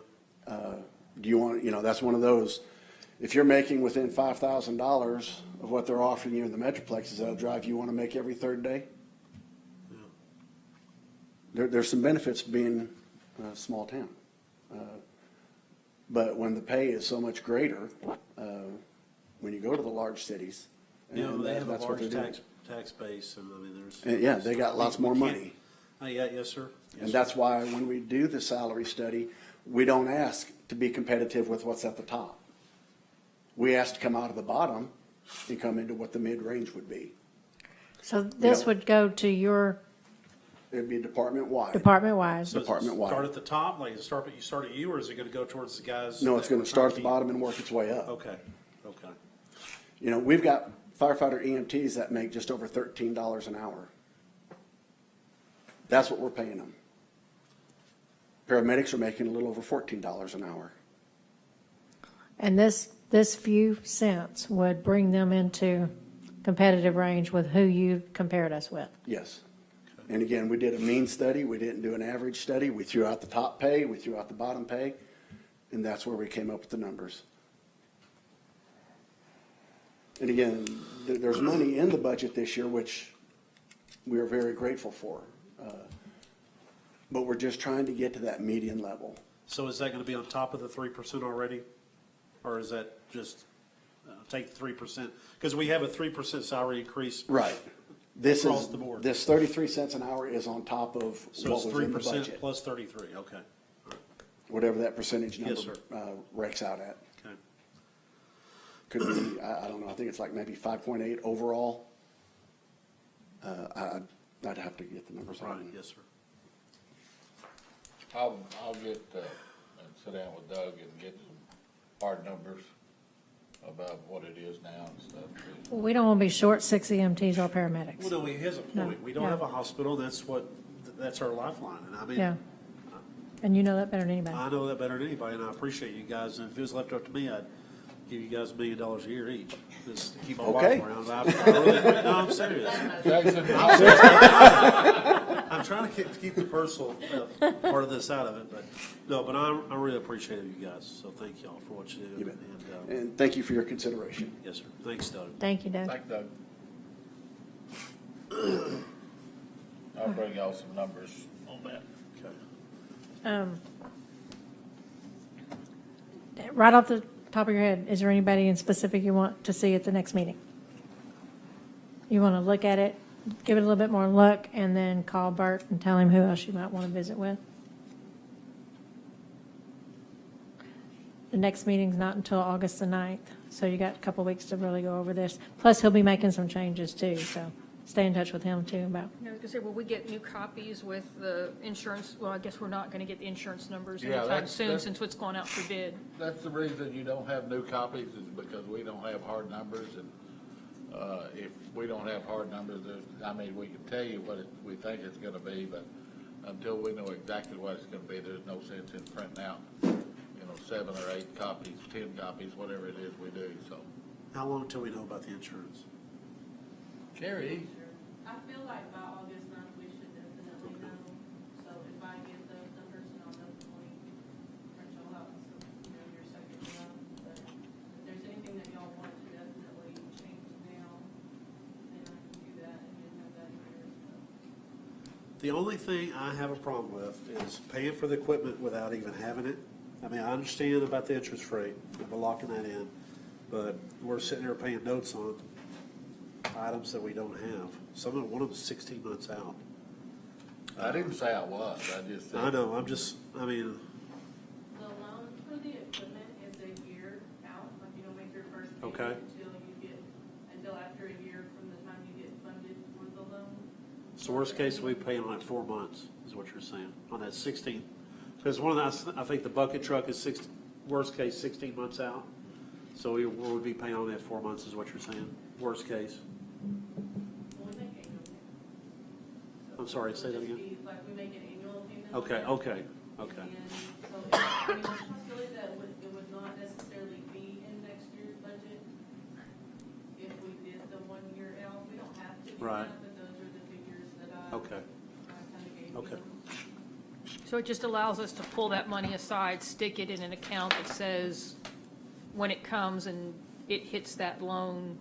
[SPEAKER 15] Do you want, that's one of those, if you're making within $5,000 of what they're offering you in the Metroplex, is that a drive you want to make every third day? There's some benefits to being a small town. But when the pay is so much greater, when you go to the large cities,
[SPEAKER 7] You know,
[SPEAKER 15] and
[SPEAKER 7] they have a
[SPEAKER 15] that's what they're
[SPEAKER 7] large
[SPEAKER 15] doing.
[SPEAKER 7] tax base, and I mean, there's.
[SPEAKER 15] And yeah, they got lots more
[SPEAKER 7] We can't-
[SPEAKER 15] money.
[SPEAKER 7] Yeah, yes, sir. Yes,
[SPEAKER 15] And
[SPEAKER 7] sir.
[SPEAKER 15] that's why when we do the salary study, we don't ask to be competitive with what's at the top. We ask to come out of the bottom and come into what the mid-range would be.
[SPEAKER 4] So this
[SPEAKER 15] Yeah.
[SPEAKER 4] would go to your
[SPEAKER 15] It'd be department-wide.
[SPEAKER 4] department-wide.
[SPEAKER 7] So does it
[SPEAKER 15] department-wide.
[SPEAKER 7] Start at the top, like you start at you, or is it gonna go towards the guys?
[SPEAKER 15] No, it's
[SPEAKER 7] that
[SPEAKER 15] gonna
[SPEAKER 7] we're
[SPEAKER 15] start at
[SPEAKER 7] trying
[SPEAKER 15] the
[SPEAKER 7] to
[SPEAKER 15] bottom and work its way up.
[SPEAKER 7] keep? Okay, okay.
[SPEAKER 15] You know, we've got firefighter EMTs that make just over $13 an hour. That's what we're paying them. Paramedics are making a little over $14 an hour.
[SPEAKER 4] And this few cents would bring them into competitive range with who you compared us with.
[SPEAKER 15] Yes. And again, we did a mean study. We didn't do an average study. We threw out the top pay, we threw out the bottom pay, and that's where we came up with the numbers. And again, there's money in the budget this year, which we are very grateful for. But we're just trying to get to that median level.
[SPEAKER 7] So is that gonna be on top of the 3% already? Or is that just, take 3%? Because we have a 3% salary increase.
[SPEAKER 15] Right. This
[SPEAKER 7] Across
[SPEAKER 15] is,
[SPEAKER 7] the board.
[SPEAKER 15] this 33 cents an hour is on top of
[SPEAKER 7] So
[SPEAKER 15] what
[SPEAKER 7] it's
[SPEAKER 15] was in the
[SPEAKER 7] 3%
[SPEAKER 15] budget.
[SPEAKER 7] plus 33, okay,
[SPEAKER 15] Whatever that percentage
[SPEAKER 7] Yes,
[SPEAKER 15] number
[SPEAKER 7] sir.
[SPEAKER 15] rakes out at.
[SPEAKER 7] okay.
[SPEAKER 15] Could be, I don't know, I think it's like maybe 5.8 overall. I'd have to get the numbers
[SPEAKER 7] Right,
[SPEAKER 15] out.
[SPEAKER 7] yes, sir.
[SPEAKER 6] I'll get, and sit down with Doug and get some hard numbers about what it is now and stuff. too.
[SPEAKER 4] We don't want to be short 6 EMTs or paramedics.
[SPEAKER 7] Well, no, he has a point. We don't
[SPEAKER 4] no.
[SPEAKER 7] have a hospital, that's our lifeline, and I mean.
[SPEAKER 4] Yeah. And you know that better than anybody.
[SPEAKER 7] I know that better than anybody, and I appreciate you guys, and if it was left up to me, I'd give you guys $1 million a year each, just to keep my
[SPEAKER 15] Okay.
[SPEAKER 7] wife around. I really, no, I'm serious.
[SPEAKER 6] Jason,
[SPEAKER 7] I'm trying to keep the personal part of this out of it, but, no, but I really appreciate you guys, so thank y'all for what you do.
[SPEAKER 15] You bet.
[SPEAKER 7] And,
[SPEAKER 15] And thank you for your consideration.
[SPEAKER 7] yes, sir. Thanks, Doug.
[SPEAKER 4] Thank you, Doug.
[SPEAKER 6] thank Doug. I'll bring y'all some numbers on that.
[SPEAKER 4] Right off the top of your head, is there anybody in specific you want to see at the next meeting? You want to look at it, give it a little bit more look, and then call Bert and tell him who else you might want to visit with? The next meeting's not until August the 9th, so you got a couple weeks to really go over this. Plus, he'll be making some changes too, so stay in touch with him too about.
[SPEAKER 2] I was gonna say, will we get new copies with the insurance? Well, I guess we're not gonna get the insurance numbers
[SPEAKER 6] Yeah,
[SPEAKER 2] anytime
[SPEAKER 6] that's-
[SPEAKER 2] soon
[SPEAKER 6] that's-
[SPEAKER 2] since it's going out for bid.
[SPEAKER 6] That's the reason you don't have new copies is because we don't have hard numbers and, if we don't have hard numbers, we can tell you what we think it's gonna be, but until we know exactly what it's gonna be, there's no sense in printing out, 7 or 8 copies, 10 copies, whatever it is we do, so.
[SPEAKER 7] How long till we know about the insurance?
[SPEAKER 6] Carrie?
[SPEAKER 3] I feel like by August 9th, we should definitely know. So if I get those numbers, then I'll definitely print y'all out, so, your second round. But if there's anything that y'all want to definitely change now, then I can do that and then have that here.
[SPEAKER 7] The only thing I have a problem with is paying for the equipment without even having it. I mean, I understand about the interest rate, and we're locking that in, but we're sitting there paying notes on items that we don't have. One of them's 16 months out.
[SPEAKER 6] I didn't say I was, I just said.
[SPEAKER 7] I know,
[SPEAKER 3] The loan for the equipment is a year out, like you don't make your first
[SPEAKER 7] Okay.
[SPEAKER 3] payment until after a year from the time you get funded for the loan.
[SPEAKER 7] so worst case, we pay on like 4 months, is what you're saying, on that 16. Because one of the, I think the bucket truck is worst case, 16 months out. So we would be paying on that 4 months, is what you're saying, worst case.
[SPEAKER 3] Well, we make annual payments. So
[SPEAKER 7] I'm sorry, say that
[SPEAKER 3] it'll just
[SPEAKER 7] again?
[SPEAKER 3] be Like we make an annual payment.
[SPEAKER 7] Okay, okay, okay.
[SPEAKER 3] And so, there's a possibility that it would not necessarily be in next year's budget if we did the 1 year out. We don't have to do
[SPEAKER 7] Right.
[SPEAKER 3] that, but those are the figures that I
[SPEAKER 7] Okay,
[SPEAKER 3] kind of gave you.
[SPEAKER 7] okay.
[SPEAKER 2] So it just allows us to pull that money aside, stick it in an account that says, when it comes and it hits that loan,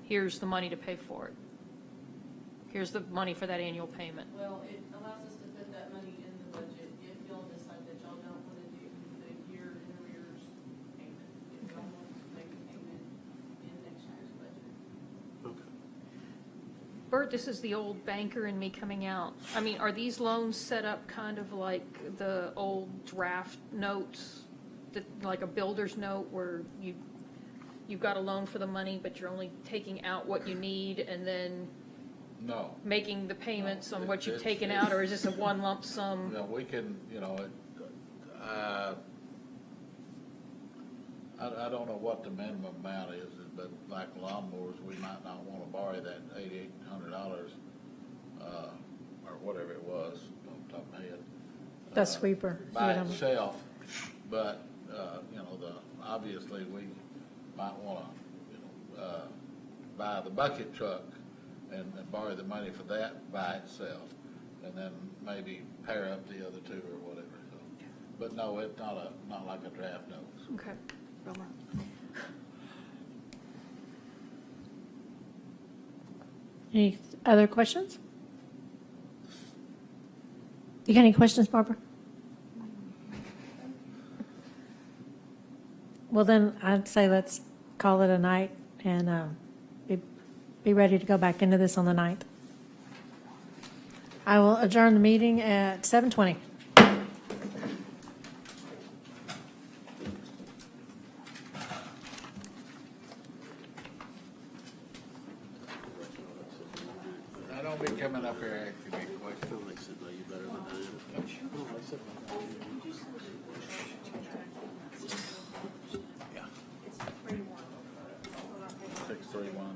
[SPEAKER 2] here's the money to pay for it. Here's the money for that annual payment.
[SPEAKER 3] Well, it allows us to put that money in the budget if y'all decide that y'all don't want to do the year in arrears
[SPEAKER 2] Bert, this is the old banker and me coming out. I mean, are these loans set up kind of like the old draft notes, like a builder's note where you've got a loan for the money, but you're only taking out what you need and then
[SPEAKER 6] No.
[SPEAKER 2] making the payments on what you've
[SPEAKER 6] It's-
[SPEAKER 2] taken out, or is this a one lump sum?
[SPEAKER 6] You know, we can, I don't know what the minimum amount is, but like lawnmowers, we might not want to borrow that $8,800, or whatever it was, off the top of my head.
[SPEAKER 4] The sweeper.
[SPEAKER 6] By
[SPEAKER 4] whatever.
[SPEAKER 6] itself, but, obviously, we might want to, buy the bucket truck and borrow the money for that by itself, and then maybe pair up the other two or whatever, so. But no, it's not like a draft note.
[SPEAKER 2] Okay. Bummer.
[SPEAKER 4] Any other questions? You got any questions, Barbara? Well, then I'd say let's call it a night and be ready to go back into this on the 9th. I will adjourn the meeting at 7:20.
[SPEAKER 6] I don't be coming up here asking me questions. Yeah. 631.